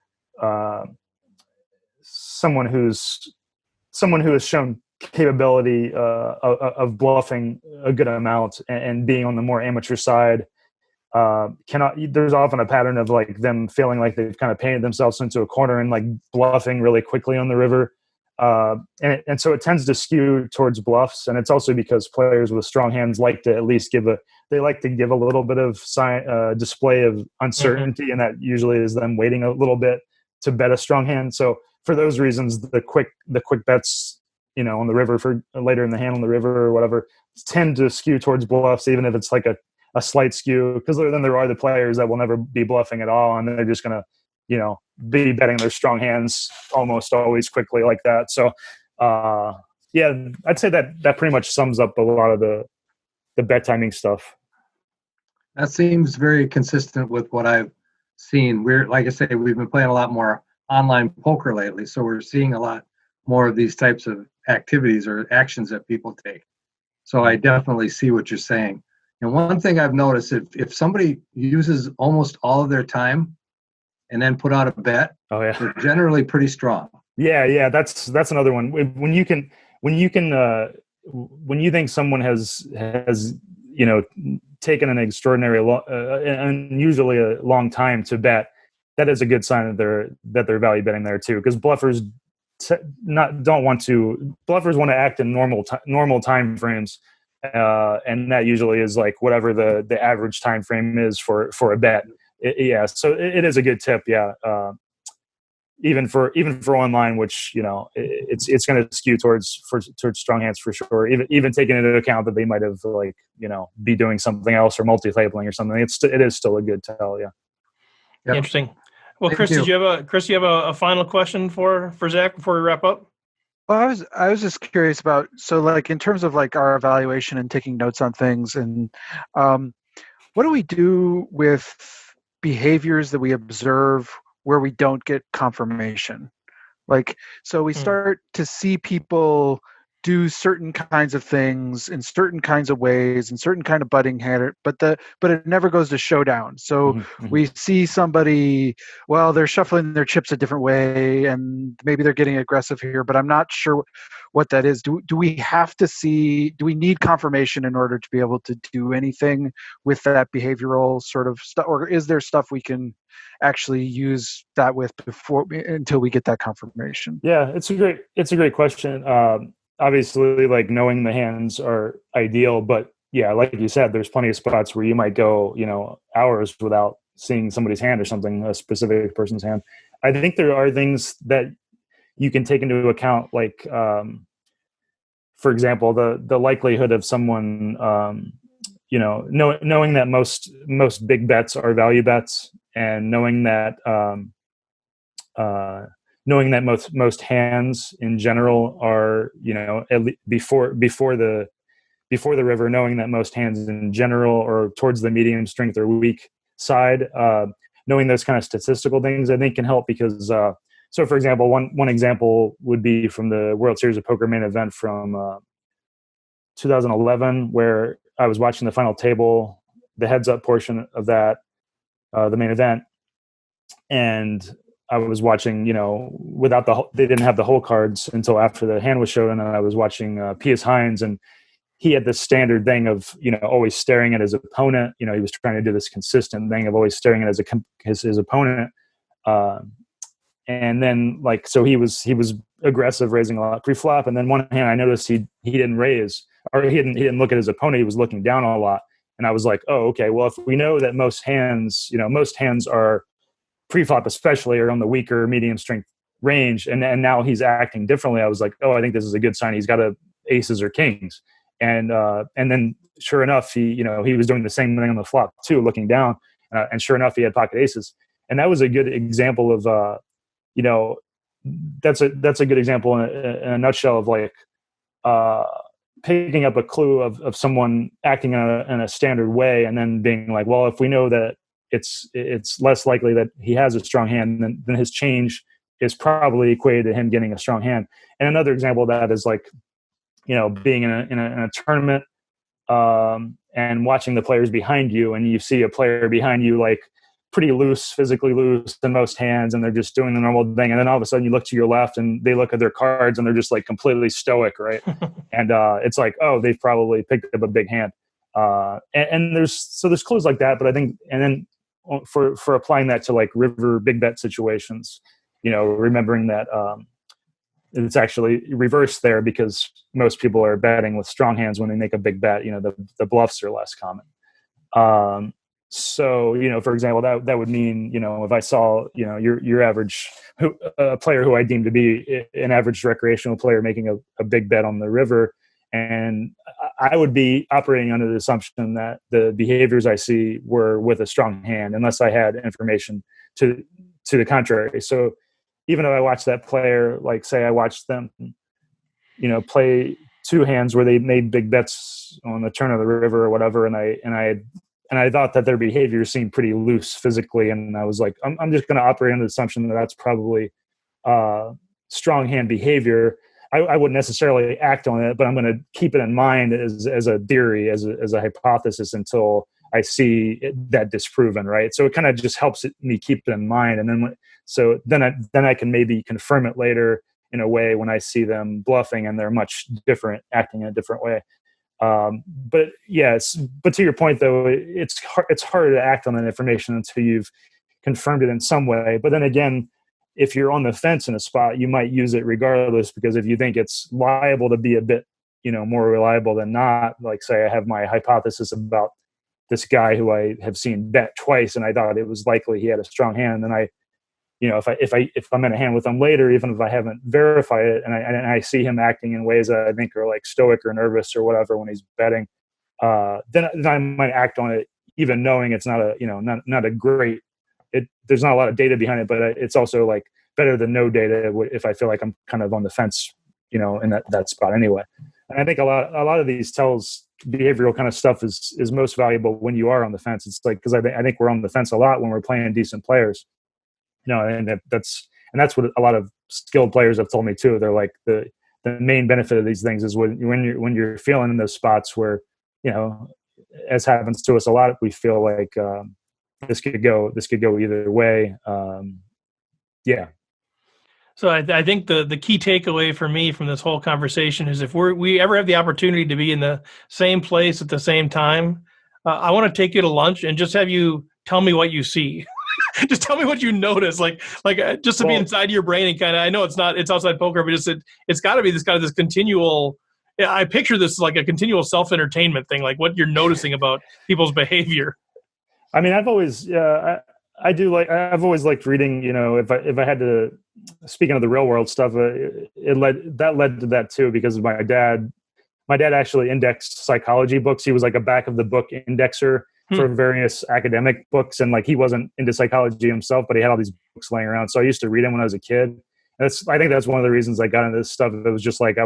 someone who has shown capability of bluffing a good amount and being on the more amateur side. there's often a pattern of like them feeling like they've kind of painted themselves into a corner and like bluffing really quickly on the river. And so it tends to skew towards bluffs. And it's also because players with strong hands like to at least give a little bit of display of uncertainty. And that usually is them waiting a little bit to bet a strong hand. So for those reasons, the quick bets, on the river for later in the hand on the river or whatever, tend to skew towards bluffs, even if it's like a slight skew, because then there are the players that will never be bluffing at all, and they're just going to, be betting their strong hands almost always quickly like that. So, yeah, I'd say that pretty much sums up a lot of the bet timing stuff. That seems very consistent with what I've seen. Like I say, we've been playing a lot more online poker lately, so we're seeing a lot more of these types of activities or actions that people take. So I definitely see what you're saying. And one thing I've noticed, if somebody uses almost all of their time and then put out a bet, they're generally pretty strong. Yeah, that's another one. When you think someone has taken an extraordinary and usually a long time to bet, that is a good sign that they're value betting there too, because bluffers bluffers want to act in normal time frames, and that usually is like whatever the average time frame is for a bet. So it is a good tip. Even for online, which it's going to skew towards strong hands for sure. Even taking into account that they might have be doing something else or multi-tabling or something, it is still a good tell. Yeah. Yep. Interesting. Well, Chris, do you have a final question for Zach before we wrap up? Well, I was just curious about, so like in terms of like our evaluation and taking notes on things, and what do we do with behaviors that we observe where we don't get confirmation? Like, so we start to see people do certain kinds of things in certain kinds of ways and certain kind of butting hand, but it never goes to showdown. So we see somebody, well, they're shuffling their chips a different way and maybe they're getting aggressive here, but I'm not sure what that is. Do we need confirmation in order to be able to do anything with that behavioral sort of stuff, or is there stuff we can actually use that with until we get that confirmation? Yeah, it's a great question. Obviously, like, knowing the hands are ideal, but yeah, like you said, there's plenty of spots where you might go, hours without seeing somebody's hand or something, a specific person's hand. I think there are things that you can take into account, like, for example, the likelihood of someone, knowing that most big bets are value bets, and knowing that most hands in general are, before the river, knowing that most hands in general are towards the medium strength or weak side, knowing those kind of statistical things, I think can help, because so for example, one example would be from the World Series of Poker main event from 2011, where I was watching the final table, the heads up portion of that, the main event, and I was watching, they didn't have the whole cards until after the hand was shown, and I was watching Pius Hines, and he had this standard thing of, always staring at his opponent. He was trying to do this consistent thing of always staring at his opponent. And then, like, so he was aggressive, raising a lot pre-flop, and then one hand I noticed he didn't raise, or he didn't look at his opponent. He was looking down a lot, and I was like, oh, okay. Well, if we know that most hands are pre-flop, especially, are on the weaker medium strength range, and now he's acting differently, I was like, oh, I think this is a good sign. He's got aces or kings, and then sure enough, he was doing the same thing on the flop too, looking down, and sure enough, he had pocket aces, and that was a good example of that's a good example in a nutshell of, like, picking up a clue of someone acting in a standard way, and then being like, well, if we know that it's less likely that he has a strong hand, then his change is probably equated to him getting a strong hand. And another example of that is, like, being in a tournament, and watching the players behind you, and you see a player behind you, like, pretty loose, physically loose in most hands, and they're just doing the normal thing, and then all of a sudden you look to your left and they look at their cards and they're just, like, completely stoic, right? And it's like, oh, they've probably picked up a big hand. And there's clues like that, but I think, and then for applying that to like river big bet situations, remembering that it's actually reversed there because most people are betting with strong hands when they make a big bet. The bluffs are less common. So, for example, that would mean, if I saw, your average player who I deem to be an average recreational player making a big bet on the river, and I would be operating under the assumption that the behaviors I see were with a strong hand, unless I had information to the contrary. So even though I watched that player, like say I watched them, play two hands where they made big bets on the turn of the river or whatever, and I thought that their behavior seemed pretty loose physically, and I was like, I'm just going to operate under the assumption that that's probably strong hand behavior. I wouldn't necessarily act on it, but I'm going to keep it in mind as a theory, as a hypothesis until I see that disproven, right? So it kind of just helps me keep it in mind, and then I can maybe confirm it later in a way when I see them bluffing and they're much different, acting in a different way. But to your point though, it's harder to act on that information until you've confirmed it in some way. But then again, if you're on the fence in a spot, you might use it regardless, because if you think it's liable to be a bit, more reliable than not, like say I have my hypothesis about this guy who I have seen bet twice and I thought it was likely he had a strong hand, then if I'm in a hand with him later, even if I haven't verified it, and I see him acting in ways that I think are like stoic or nervous or whatever when he's betting, then I might act on it, even knowing it's not a great. There's not a lot of data behind it, but it's also like better than no data if I feel like I'm kind of on the fence, in that spot anyway. And I think a lot of these tells behavioral kind of stuff is most valuable when you are on the fence. It's like, because I think we're on the fence a lot when we're playing decent players. And that's what a lot of skilled players have told me too. They're like the main benefit of these things is when you're feeling in those spots where, as happens to us a lot, we feel like this could go either way. Yeah. So I think the key takeaway for me from this whole conversation is if we ever have the opportunity to be in the same place at the same time, I want to take you to lunch and just have you tell me what you see. Just tell me what you notice, just to be inside your brain and kind of. I know it's outside poker, but it's got to be this continual. Yeah, I picture this like a continual self-entertainment thing, like what you're noticing about people's behavior. I mean, I've always I've always liked reading. If I had to, speaking of the real world stuff, it led to that too, because my dad actually indexed psychology books. He was like a back of the book indexer for various academic books, and like he wasn't into psychology himself, but he had all these books laying around. So I used to read them when I was a kid. I think that's one of the reasons I got into this stuff. It was just like I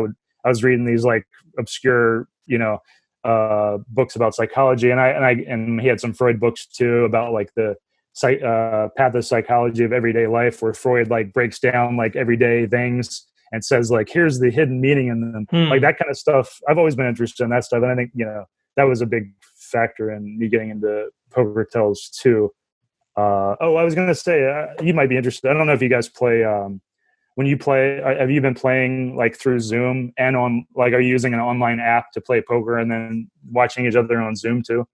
was reading these like obscure, books about psychology, and he had some Freud books too about like the pathopsychology of everyday life, where Freud like breaks down like everyday things and says like, here's the hidden meaning in them, like that kind of stuff. I've always been interested in that stuff, and I think that was a big factor in me getting into poker tells too. I was going to say, you might be interested. I don't know if you guys play. When you play, have you been playing like through Zoom and on like, are you using an online app to play poker and then watching each other on Zoom too?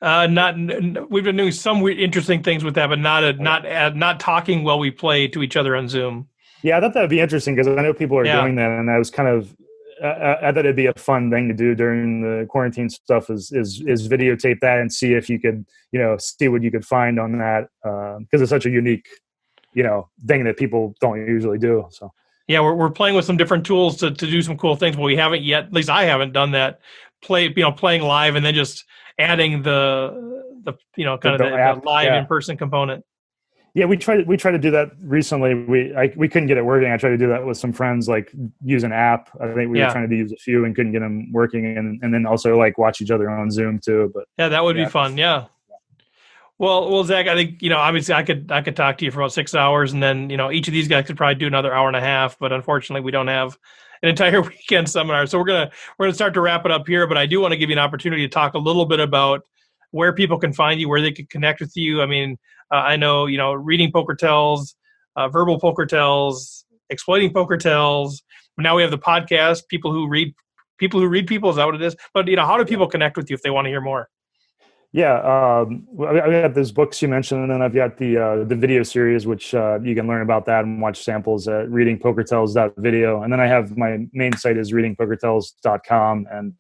We've been doing some interesting things with that, but not talking while we play to each other on Zoom. Yeah, I thought that'd be interesting because I know people are doing that, and I was kind of. I thought it'd be a fun thing to do during the quarantine stuff is videotape that and see if you could, see what you could find on that, because it's such a unique, thing that people don't usually do. So yeah, we're playing with some different tools to do some cool things, but we haven't yet. At least I haven't done that. Playing live and then just adding the live in person component. Yeah, we tried to do that recently. We couldn't get it working. I tried to do that with some friends, like use an app. I think we were trying to use a few and couldn't get them working, and then also like watch each other on Zoom too. But yeah, that would be fun. Yeah. Well, Zach, I think obviously I could talk to you for about 6 hours, and then each of these guys could probably do another hour and a half. But unfortunately, we don't have an entire weekend seminar, so we're gonna start to wrap it up here. But I do want to give you an opportunity to talk a little bit about where people can find you, where they can connect with you. I mean. I know, reading poker tells, verbal poker tells, exploiting poker tells. Now we have the podcast. People who read People who read people, is that what it is? But how do people connect with you if they want to hear more? Yeah, I've got those books you mentioned, and then I've got the video series, which you can learn about that and watch samples at readingpokertells.video. And then I have my main site is readingpokertells.com, and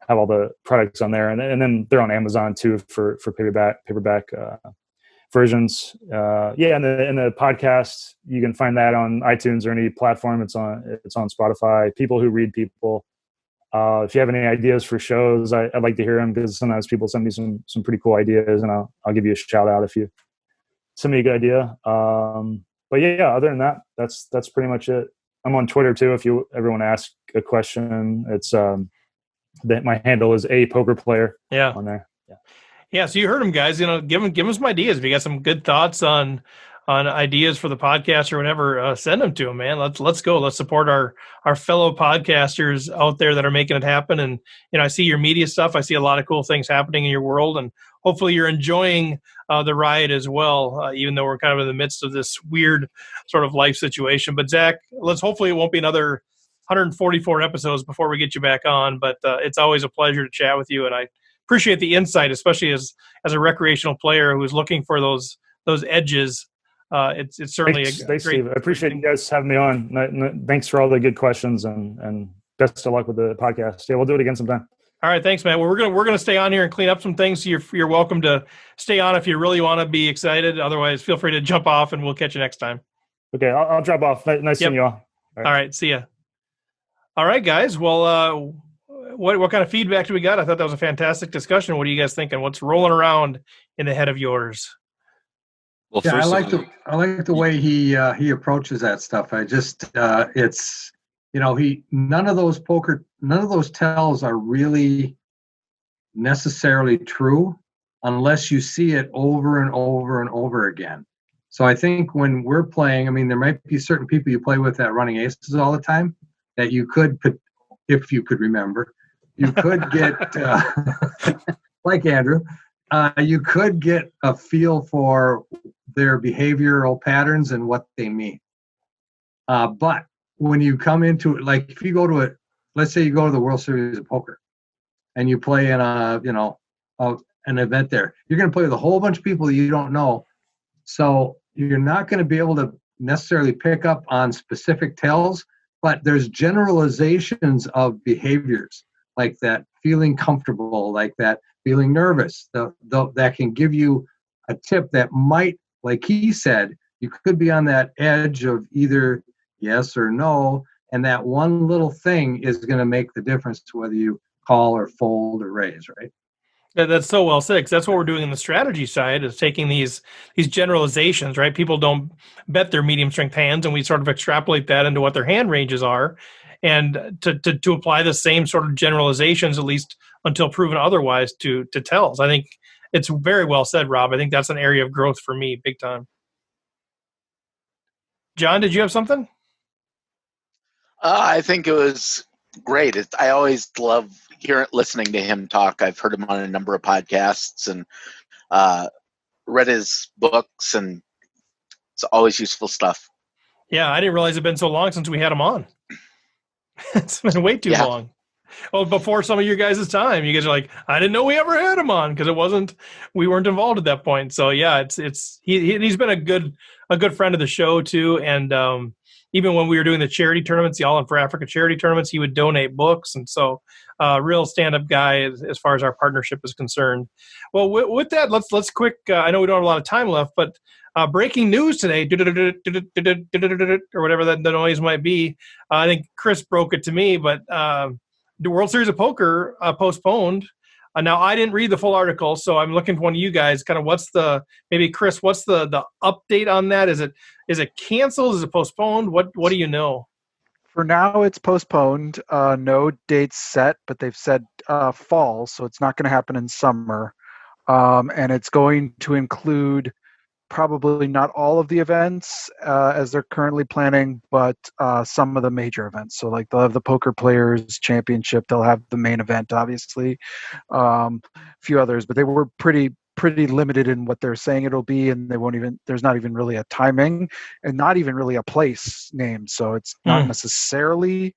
have all the products on there, and then they're on Amazon too for paperback versions. And the podcast, you can find that on iTunes or any platform. It's on Spotify. People Who Read People. If you have any ideas for shows, I'd like to hear them, because sometimes people send me some pretty cool ideas, and I'll give you a shout out if you send me a good idea. But other than that, that's pretty much it. I'm on Twitter too. If you ever want to ask a question, it's my handle is a poker player. Yeah. On there. Yeah. So you heard him, guys. Give them some ideas. If you got some good thoughts on ideas for the podcast or whatever, send them to him, man. Let's go. Let's support our fellow podcasters out there that are making it happen. And I see your media stuff. I see a lot of cool things happening in your world, and hopefully you're enjoying the ride as well, even though we're kind of in the midst of this weird sort of life situation. But Zach, hopefully it won't be another 144 episodes before we get you back on. But it's always a pleasure to chat with you, and I appreciate the insight, especially as a recreational player who's looking for those edges. It's certainly thanks, great. Steve. I appreciate you guys having me on. Thanks for all the good questions, and best of luck with the podcast. Yeah, we'll do it again sometime. All right, thanks, man. Well, we're gonna stay on here and clean up some things. So you're welcome to stay on if you really want to be excited. Otherwise, feel free to jump off, and we'll catch you next time. Okay, I'll drop off. Nice seeing you all. All right, see ya. All right, guys. Well, what kind of feedback do we got? I thought that was a fantastic discussion. What are you guys thinking? What's rolling around in the head of yours? Well, Yeah, first I like the way he approaches that stuff. I just it's none of those tells are really necessarily true unless you see it over and over and over again. So I think when we're playing, I mean, there might be certain people you play with that running aces all the time that you could, if you could remember, you could get like Andrew, you could get a feel for their behavioral patterns and what they mean. But when you come into it, like if you go to it, let's say you go to the World Series of Poker and you play in an event there, you're going to play with a whole bunch of people that you don't know. So you're not going to be able to necessarily pick up on specific tells, but there's generalizations of behaviors like that feeling comfortable, like that feeling nervous, that can give you a tip that might, like he said, you could be on that edge of either yes or no, and that one little thing is going to make the difference to whether you call or fold or raise, right? That's so well said, 'cause that's what we're doing in the strategy side, is taking these generalizations, right? People don't bet their medium strength hands, and we sort of extrapolate that into what their hand ranges are, and to apply the same sort of generalizations, at least until proven otherwise, to tells. I think it's very well said, Rob. I think that's an area of growth for me, big time. John, did you have something? I think it was great. I always love listening to him talk. I've heard him on a number of podcasts and read his books, and it's always useful stuff. Yeah, I didn't realize it'd been so long since we had him on. It's been way too long. Well, before some of your guys' time, you guys are like, I didn't know we ever had him on, because we weren't involved at that point. So yeah, he's been a good friend of the show too. And even when we were doing the charity tournaments, the All In for Africa charity tournaments, he would donate books. And so real stand-up guy as far as our partnership is concerned. Well, with that, let's quick, I know we don't have a lot of time left, but breaking news today, or whatever the noise might be. I think Chris broke it to me, but the World Series of Poker postponed. Now, I didn't read the full article, so I'm looking for one of you guys. Kind of maybe Chris, what's the update on that? Is it canceled? Is it postponed? What do you know? For now, it's postponed. No dates set, but they've said fall, so it's not going to happen in summer. And it's going to include probably not all of the events as they're currently planning, but some of the major events. So like they'll have the Poker Players Championship, they'll have the main event, obviously, a few others, but they were pretty limited in what they're saying it'll be, and there's not even really a timing and not even really a place named. So it's not necessarily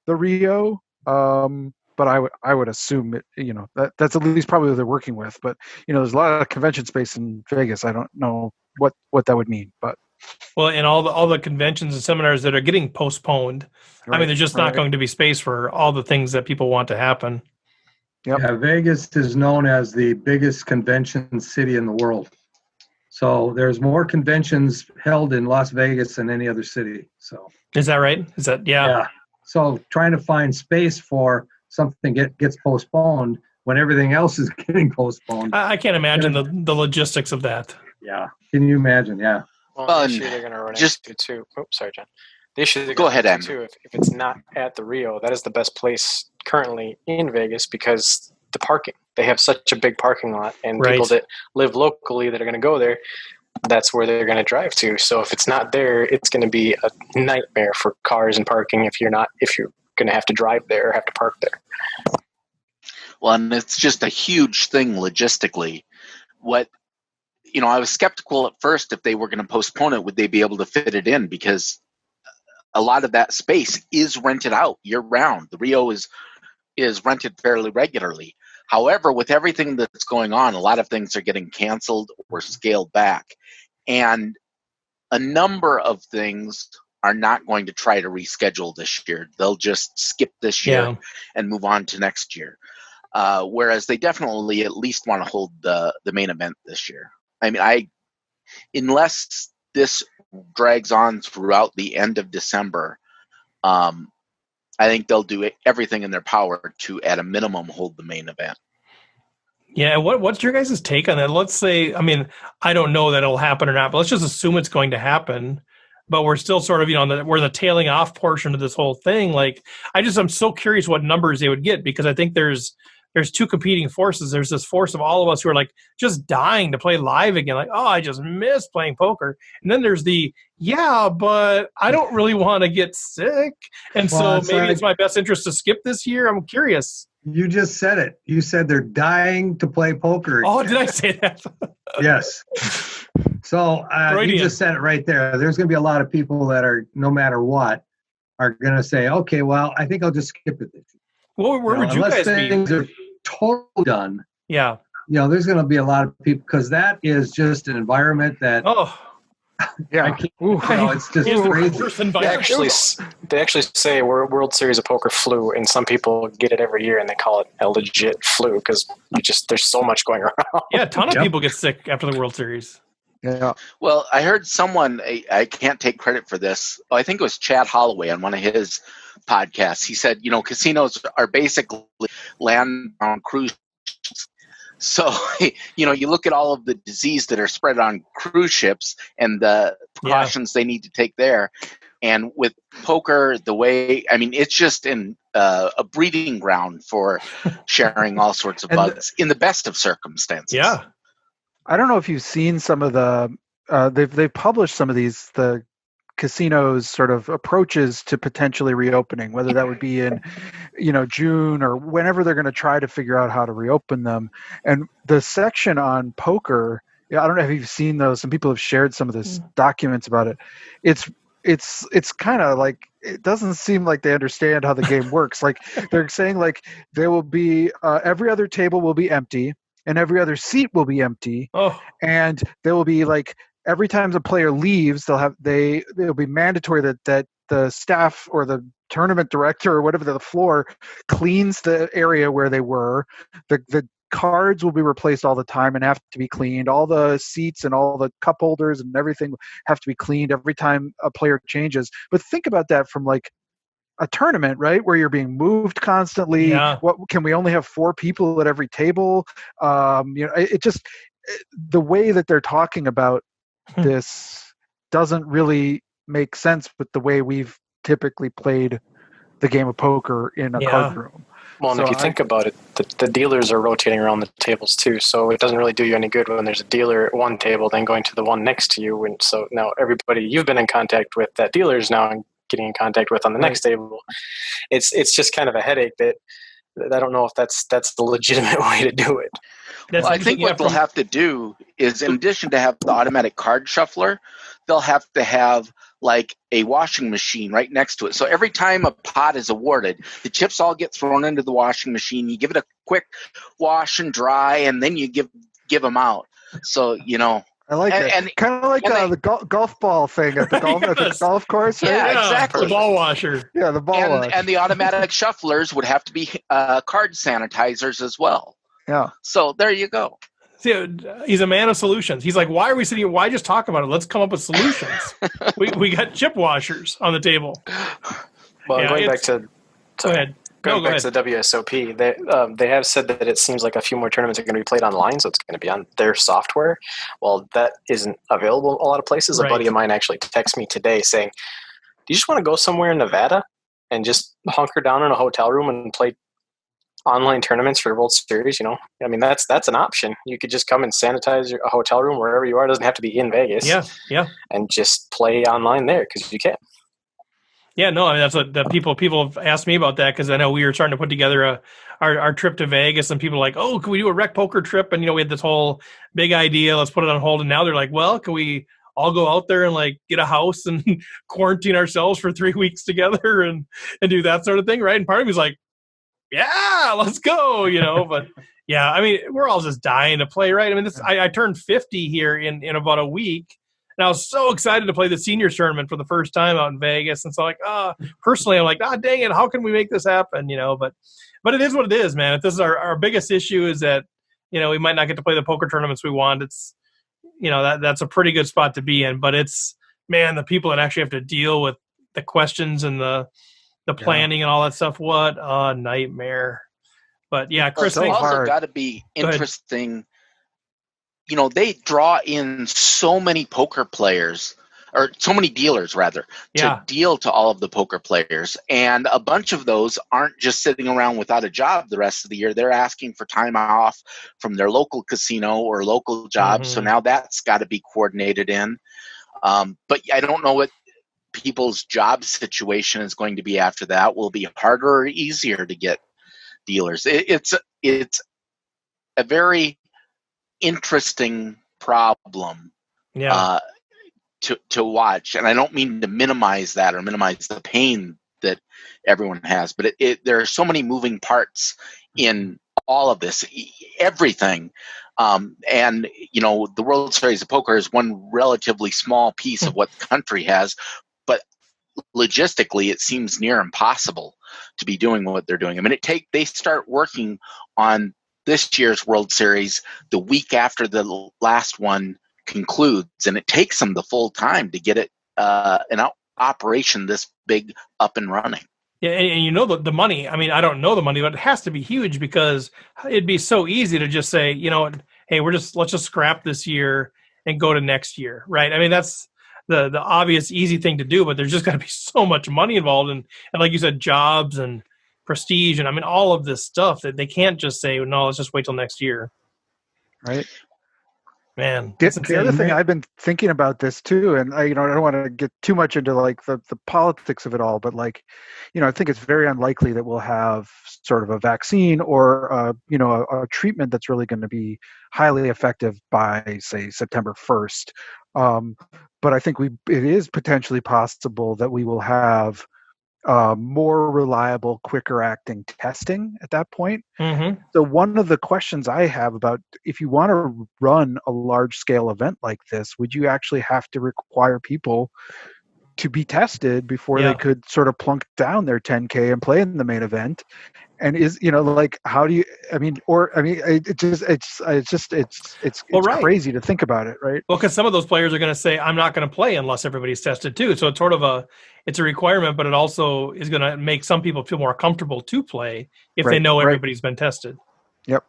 the Rio, But I would assume it, that's at least probably what they're working with. But there's a lot of convention space in Vegas. I don't know what that would mean, but Well, and all the conventions and seminars that are getting postponed, I mean, there's just not going to be space for all the things that people want to happen. Yep. Yeah, Vegas is known as the biggest convention city in the world. So there's more conventions held in Las Vegas than any other city. So is that right? Is that yeah? So trying to find space for something gets postponed when everything else is getting postponed. I can't imagine the logistics of that. Yeah, can you imagine? Yeah. Well, the issue they're going to run into too. Oops, sorry, John. The issue they're Go going to ahead, run into too, if it's not at the Rio, that is the best place currently in Vegas because the parking. They have such a big parking lot, and people that live locally that are going to go there, that's where they're going to drive to. So if it's not there, it's going to be a nightmare for cars and parking if you're going to have to drive there or have to park there. Well, and it's just a huge thing logistically. I was skeptical at first if they were going to postpone it, would they be able to fit it in? Because a lot of that space is rented out year round. The Rio is rented fairly regularly. However, with everything that's going on, a lot of things are getting canceled or scaled back. And a number of things are not going to try to reschedule this year. They'll just skip this year and move on to next year. Whereas they definitely at least want to hold the main event this year. I mean, unless this drags on throughout the end of December, I think they'll do everything in their power to, at a minimum, hold the main event. Yeah, what's your guys' take on that? Let's say, I mean, I don't know that it'll happen or not, but let's just assume it's going to happen. But we're still sort of, we're the tailing off portion of this whole thing. Like, I'm so curious what numbers they would get, because I think there's two competing forces. There's this force of all of us who are like just dying to play live again. Like, oh, I just miss playing poker. And then there's but I don't really want to get sick. And so maybe it's my best interest to skip this year. I'm curious. You just said it. You said they're dying to play poker. Oh, did I say that? Yes. So you just said it right there. There's going to be a lot of people that are, no matter what, are going to say, okay, well, I think I'll just skip it this year. Well, where would you guys be? Things are totally done. Yeah. There's going to be a lot of people, because that is just an environment that. Oh. Yeah. It's just crazy. They actually say we're World Series of Poker flu, and some people get it every year, and they call it a legit flu because there's so much going around. Yeah, a ton of people get sick after the World Series. Yeah. Well, I heard someone, I can't take credit for this. I think it was Chad Holloway on one of his podcasts. He said, casinos are basically land-bound cruise ships. So, you look at all of the disease that are spread on cruise ships and the precautions they need to take there. And with poker, it's just a breeding ground for sharing all sorts of bugs in the best of circumstances. Yeah. I don't know if you've seen some of the they've published some of the casinos' sort of approaches to potentially reopening, whether that would be in June or whenever they're going to try to figure out how to reopen them. And the section on poker, I don't know if you've seen those. Some people have shared some of this documents about it. It's kind of like, it doesn't seem like they understand how the game works. Like, they're saying like there will be every other table will be empty and every other seat will be empty. Oh. And there will be like, every time the player leaves, it'll be mandatory that the staff or the tournament director or whatever, the floor cleans the area where they were. The cards will be replaced all the time and have to be cleaned. All the seats and all the cup holders and everything have to be cleaned every time a player changes. But think about that from like a tournament, right, where you're being moved constantly. Yeah. What can we only have 4 people at every table? It just, the way that they're talking about this doesn't really make sense with the way we've typically played the game of poker in a card room. Well, and if you think about it, the dealers are rotating around the tables too, so it doesn't really do you any good when there's a dealer at one table then going to the one next to you, and so now everybody you've been in contact with that dealer is now getting in contact with on the next table. It's just kind of a headache that I don't know if that's the legitimate way to do it. Well, I think what they'll have to do is, in addition to have the automatic card shuffler, they'll have to have like a washing machine right next to it. So every time a pot is awarded, the chips all get thrown into the washing machine. You give it a quick wash and dry, and then you give them out. So, I like it. Kind of like the golf ball thing at the golf at the golf course. Right? Yeah, exactly. The ball washer. Yeah, the ball wash. And the automatic shufflers would have to be card sanitizers as well. Yeah. So there you go. See, he's a man of solutions. He's like, why are we sitting here? Why just talk about it? Let's come up with solutions. we got chip washers on the table. Well, going back to go ahead. Going back to the WSOP, they have said that it seems like a few more tournaments are going to be played online, so it's going to be on their software. Well, that isn't available in a lot of places. Right. A buddy of mine actually texted me today saying, do you just want to go somewhere in Nevada and just hunker down in a hotel room and play online tournaments for the World Series? I mean, that's an option. You could just come and sanitize a hotel room wherever you are. It doesn't have to be in Vegas. Yeah. And just play online there because you can. Yeah, no, I mean, that's what the people have asked me about that, because I know we were starting to put together our trip to Vegas, and people are like, oh, can we do a RecPoker trip? And, we had this whole big idea, let's put it on hold. And now they're like, well, can we all go out there and like get a house and quarantine ourselves for 3 weeks together and do that sort of thing, right? And part of me is like, yeah, let's go, but yeah, I mean, we're all just dying to play, right? I mean, I turned 50 here in about a week. And I was so excited to play the seniors tournament for the first time out in Vegas. And so personally, I'm like, dang it, how can we make this happen? But it is what it is, man. If this is our biggest issue is that, we might not get to play the poker tournaments we want. It's, that's a pretty good spot to be in, but it's, man, the people that actually have to deal with the questions and the planning and all that stuff. What a nightmare. But yeah, Chris, it's also got to be interesting. They draw in so many poker players, or so many dealers rather, to deal to all of the poker players. And a bunch of those aren't just sitting around without a job the rest of the year. They're asking for time off from their local casino or local jobs. So now that's got to be coordinated in. But I don't know what people's job situation is going to be after that. Will it be harder or easier to get dealers? It's a very interesting problem to watch, and I don't mean to minimize that or minimize the pain that everyone has, but there are so many moving parts in all of this, everything, and the World Series of Poker is one relatively small piece of what the country has, but logistically it seems near impossible to be doing what they're doing. I mean, they start working on this year's World Series the week after the last one concludes, and it takes them the full time to get it an operation this big up and running. Yeah, and the money. I mean, I don't know the money, but it has to be huge, because it'd be so easy to just say, hey, let's just scrap this year and go to next year, right? I mean, that's the obvious easy thing to do, but there's just got to be so much money involved, and like you said, jobs and prestige, and I mean all of this stuff that they can't just say, no, let's just wait till next year. Right. Man. The other thing I've been thinking about this too, and I don't want to get too much into like the politics of it all, but like, I think it's very unlikely that we'll have sort of a vaccine or a treatment that's really going to be highly effective by, say, September 1st. But I think it is potentially possible that we will have more reliable, quicker acting testing at that point. Mm-hmm. So one of the questions I have about, if you want to run a large scale event like this, would you actually have to require people to be tested before they could sort of plunk down their 10K and play in the main event? And how do you, it's crazy to think about it, right? Well, because some of those players are going to say, I'm not going to play unless everybody's tested too. So it's sort of it's a requirement, but it also is going to make some people feel more comfortable to play if they know everybody's been tested. Yep.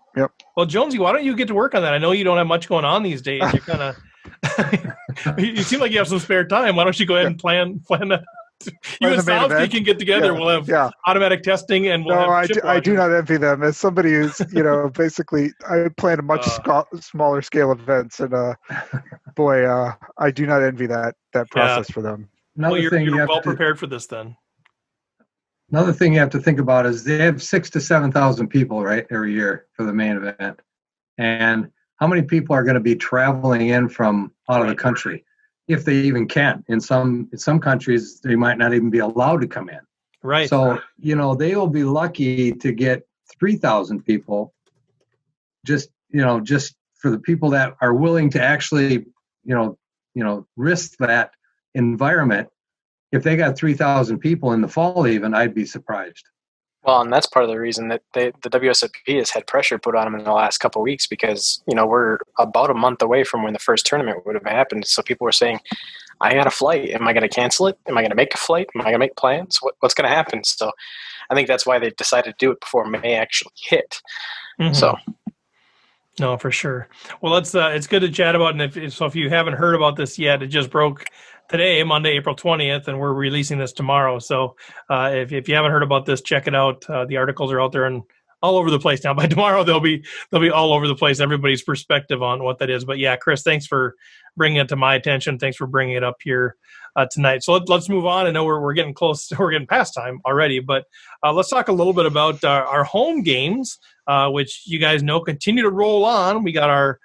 Well, Jonesy, why don't you get to work on that? I know you don't have much going on these days. You're kind of, you seem like you have some spare time. Why don't you go ahead and plan that? You and Southie can get together. We'll have automatic testing, and I do not envy them. As somebody who's, basically, I plan a much smaller scale events, and boy, I do not envy that process for them. You're well prepared for this then. Another thing you have to think about is they have 6,000 to 7,000 people, right, every year for the main event. And how many people are going to be traveling in from out of the country, if they even can? In some countries, they might not even be allowed to come in. Right. So, they will be lucky to get 3,000 people, just for the people that are willing to actually, risk that environment. If they got 3,000 people in the fall, even, I'd be surprised. Well, and that's part of the reason that the WSOP has had pressure put on them in the last couple of weeks, because we're about a month away from when the first tournament would have happened. So people were saying, I got a flight. Am I going to cancel it? Am I going to make a flight? Am I going to make plans? What's going to happen? So I think that's why they decided to do it before May actually hit. Mm-hmm. So. No, for sure. Well, it's good to chat about. And if you haven't heard about this yet, it just broke today, Monday, April 20th, and we're releasing this tomorrow. So if you haven't heard about this, check it out. The articles are out there and all over the place now. By tomorrow, they'll be all over the place. Everybody's perspective on what that is. But yeah, Chris, thanks for bringing it to my attention. Thanks for bringing it up here tonight. So let's move on. I know we're getting close. We're getting past time already, but let's talk a little bit about our home games, which you guys know continue to roll on. We got our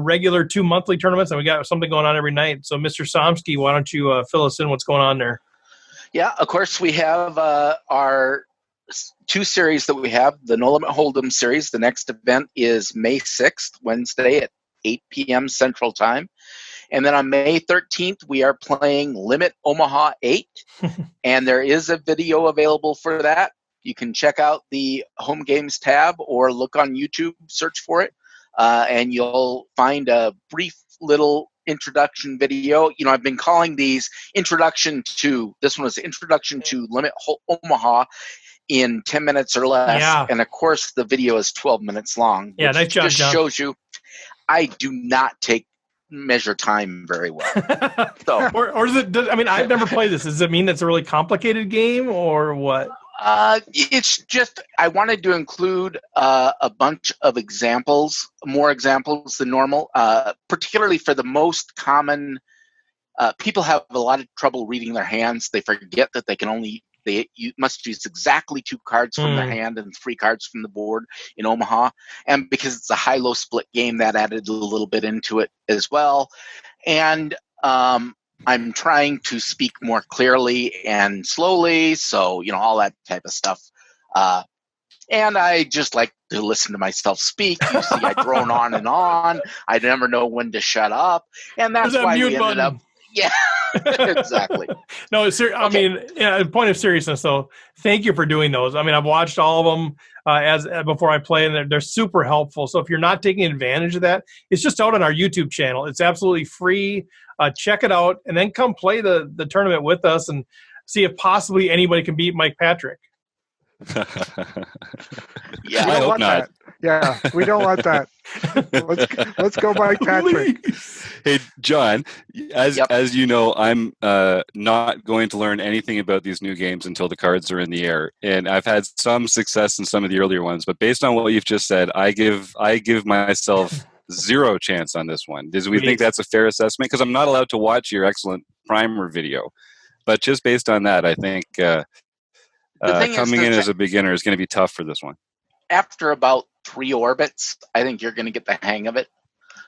regular 2 monthly tournaments, and we got something going on every night. So, Mr. Somsky, why don't you fill us in what's going on there? Yeah, of course, we have our 2 series that we have, the No Limit Hold'em series. The next event is May 6th, Wednesday at 8 p.m. Central Time. And then on May 13th, we are playing Limit Omaha 8, and there is a video available for that. You can check out the Home Games tab or look on YouTube, search for it, and you'll find a brief little introduction video. I've been calling these this one was Introduction to Limit Omaha in 10 minutes or less. Yeah. And of course, the video is 12 minutes long. Yeah, nice job, just John. shows you I do not measure time very well. So, or is it? I've never played this. Does it mean it's a really complicated game, or what? It's just I wanted to include a bunch of examples, more examples than normal, particularly for the most common. People have a lot of trouble reading their hands. They forget that you must use exactly 2 cards from their hand and 3 cards from the board in Omaha. And because it's a high-low split game, that added a little bit into it as well. And I'm trying to speak more clearly and slowly, so, all that type of stuff. And I just like to listen to myself speak. You see, I drone on and on. I never know when to shut up. And that's why we ended up. Yeah, exactly. No, point of seriousness, though, thank you for doing those. I've watched all of them before I play, and they're super helpful. So if you're not taking advantage of that, it's just out on our YouTube channel. It's absolutely free. Check it out, and then come play the tournament with us and see if possibly anybody can beat Mike Patrick. Yeah, I hope not. That. Yeah, we don't want that. Let's go, Mike Patrick. Hey, John, as you know, I'm not going to learn anything about these new games until the cards are in the air, and I've had some success in some of the earlier ones. But based on what you've just said, I give myself 0 chance on this one. Do we think that's a fair assessment? Because I'm not allowed to watch your excellent primer video, but just based on that, I think coming in as a beginner is going to be tough for this one. After about 3 orbits, I think you're going to get the hang of it.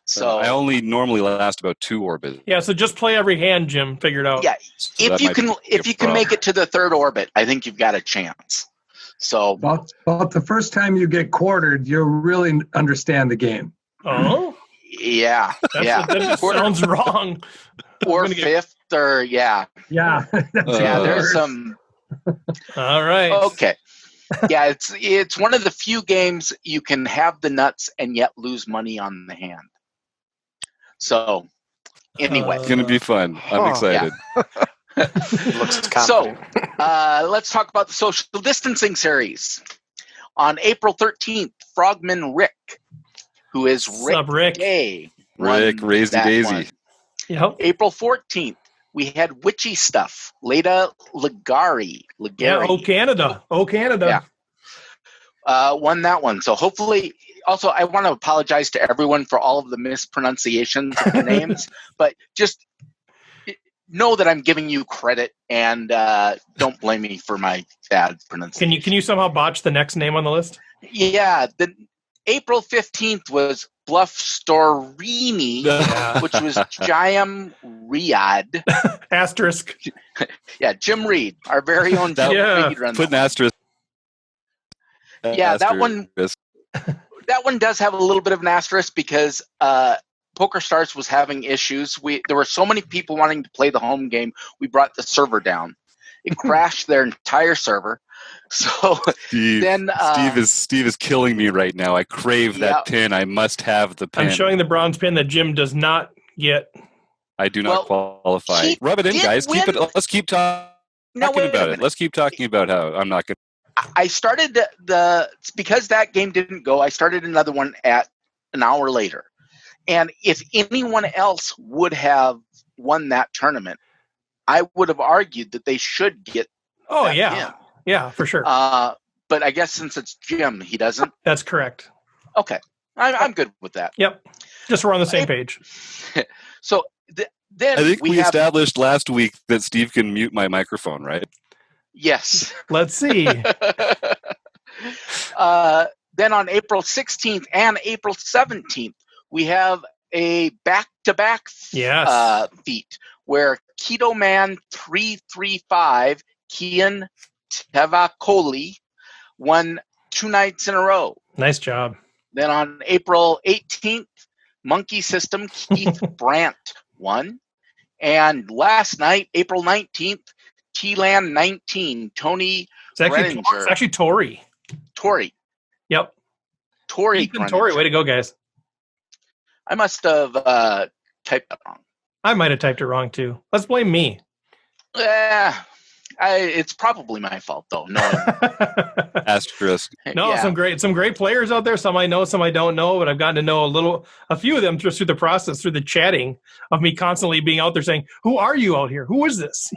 So I only normally last about 2 orbits. Yeah, so just play every hand, Jim. Figure it out. Yeah, so if you can make it to the 3rd orbit, I think you've got a chance. So about the first time you get quartered, you'll really understand the game. Oh, yeah, that just sounds wrong. Or 5th, or yeah. There's some. All right. Okay. Yeah, it's one of the few games you can have the nuts and yet lose money on the hand. So, anyway. It's going to be fun. I'm excited. Yeah. Looks confident. So, let's talk about the social distancing series. On April 13th, Frogman Rick, who is Rick Day. Rick, Raisy Daisy. Yep. April 14th, we had Witchy Stuff, Leda Ligari. Yeah, Oh Canada. Yeah. Won that one. So hopefully, also, I want to apologize to everyone for all of the mispronunciations of the names, but just know that I'm giving you credit, and don't blame me for my bad pronunciation. Can you somehow botch the next name on the list? Yeah. April 15th was Bluff Storini, which was Jim Reed. Asterisk. Yeah, Jim Reed, our very own Jim Reed. Put an asterisk. Yeah, that one does have a little bit of an asterisk because PokerStars was having issues. There were so many people wanting to play the home game, we brought the server down. It crashed their entire server. So Steve is killing me right now. I crave that pin. I must have the pin. I'm showing the bronze pin that Jim does not get. I do not qualify. Rub it in, guys. Let's keep talking about it. Let's keep talking about how I'm not going to. I started because that game didn't go, I started another one at an hour later. And if anyone else would have won that tournament, I would have argued that they should get pin. Yeah, for sure. But I guess since it's Jim, he doesn't. That's correct. Okay. I'm good with that. Yep. Just we're on the same page. So then I think we established last week that Steve can mute my microphone, right? Yes. Let's see. Then on April 16th and April 17th, we have a back-to-back feat where Keto Man 335, Kian Tevakoli, won 2 nights in a row. Nice job. Then on April 18th, Monkey System Keith Brandt won. And last night, April 19th, T-Land 19, Tony Brenninger. It's actually Tori. Tori. Yep. Tori. Tori, way to go, guys. I must have typed that wrong. I might have typed it wrong, too. Let's blame me. It's probably my fault, though. No. Asterisk. No, some great players out there. Some I know, some I don't know, but I've gotten to know a few of them just through the process, through the chatting of me constantly being out there saying, "Who are you out here? Who is this?"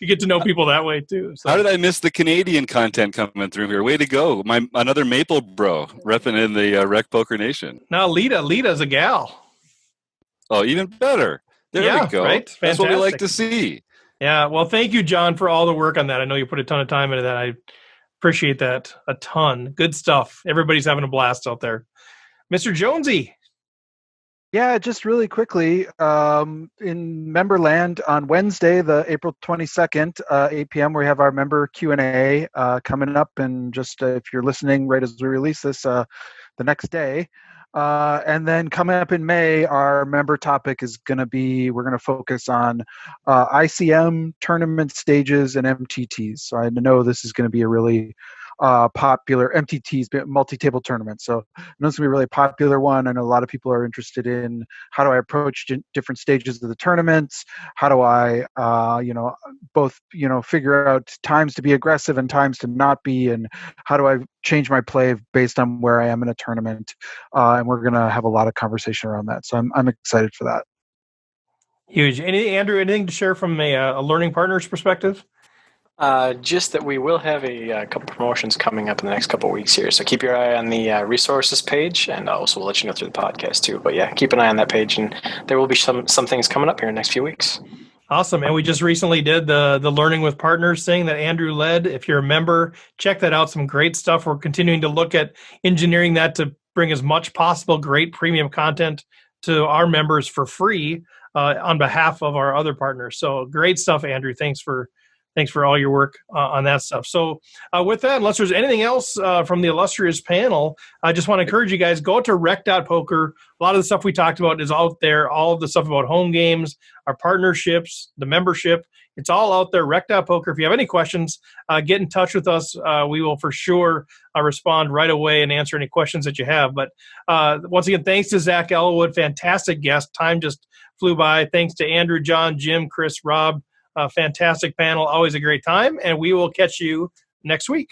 You get to know people that way too. So. How did I miss the Canadian content coming through here? Way to go! Another Maple bro repping in the RecPoker Nation. Now Lita's a gal. Oh, even better. There we go. Right? That's what we like to see. Yeah, well, thank you, John, for all the work on that. I know you put a ton of time into that. I appreciate that a ton. Good stuff. Everybody's having a blast out there. Mr. Jonesy. Yeah, just really quickly, in Memberland on Wednesday, the April 22nd, 8 p.m., we have our member Q&A coming up. And just if you're listening right as we release this, the next day. And then coming up in May, our member topic is going to be, we're going to focus on ICM, tournament stages, and MTTs. So I know this is going to be a really popular MTTs, multi-table tournament. So I know it's going to be a really popular one. I know a lot of people are interested in how do I approach different stages of the tournaments? How do I, both, figure out times to be aggressive and times to not be, and how do I change my play based on where I am in a tournament? And we're going to have a lot of conversation around that. So I'm excited for that. Huge. Andrew, anything to share from a learning partner's perspective? Just that we will have a couple promotions coming up in the next couple of weeks here. So keep your eye on the resources page, and also we'll let you know through the podcast too. But yeah, keep an eye on that page, and there will be some things coming up here in the next few weeks. Awesome. And we just recently did the Learning with Partners thing that Andrew led. If you're a member, check that out. Some great stuff. We're continuing to look at engineering that to bring as much possible great premium content to our members for free on behalf of our other partners. So great stuff, Andrew. Thanks for all your work on that stuff. So with that, unless there's anything else from the illustrious panel, I just want to encourage you guys, go to rec.poker. A lot of the stuff we talked about is out there. All of the stuff about home games, our partnerships, the membership, it's all out there, rec.poker. If you have any questions, get in touch with us. We will for sure respond right away and answer any questions that you have. But once again, thanks to Zach Elwood, fantastic guest. Time just flew by. Thanks to Andrew, John, Jim, Chris, Rob. Fantastic panel, always a great time, and we will catch you next week.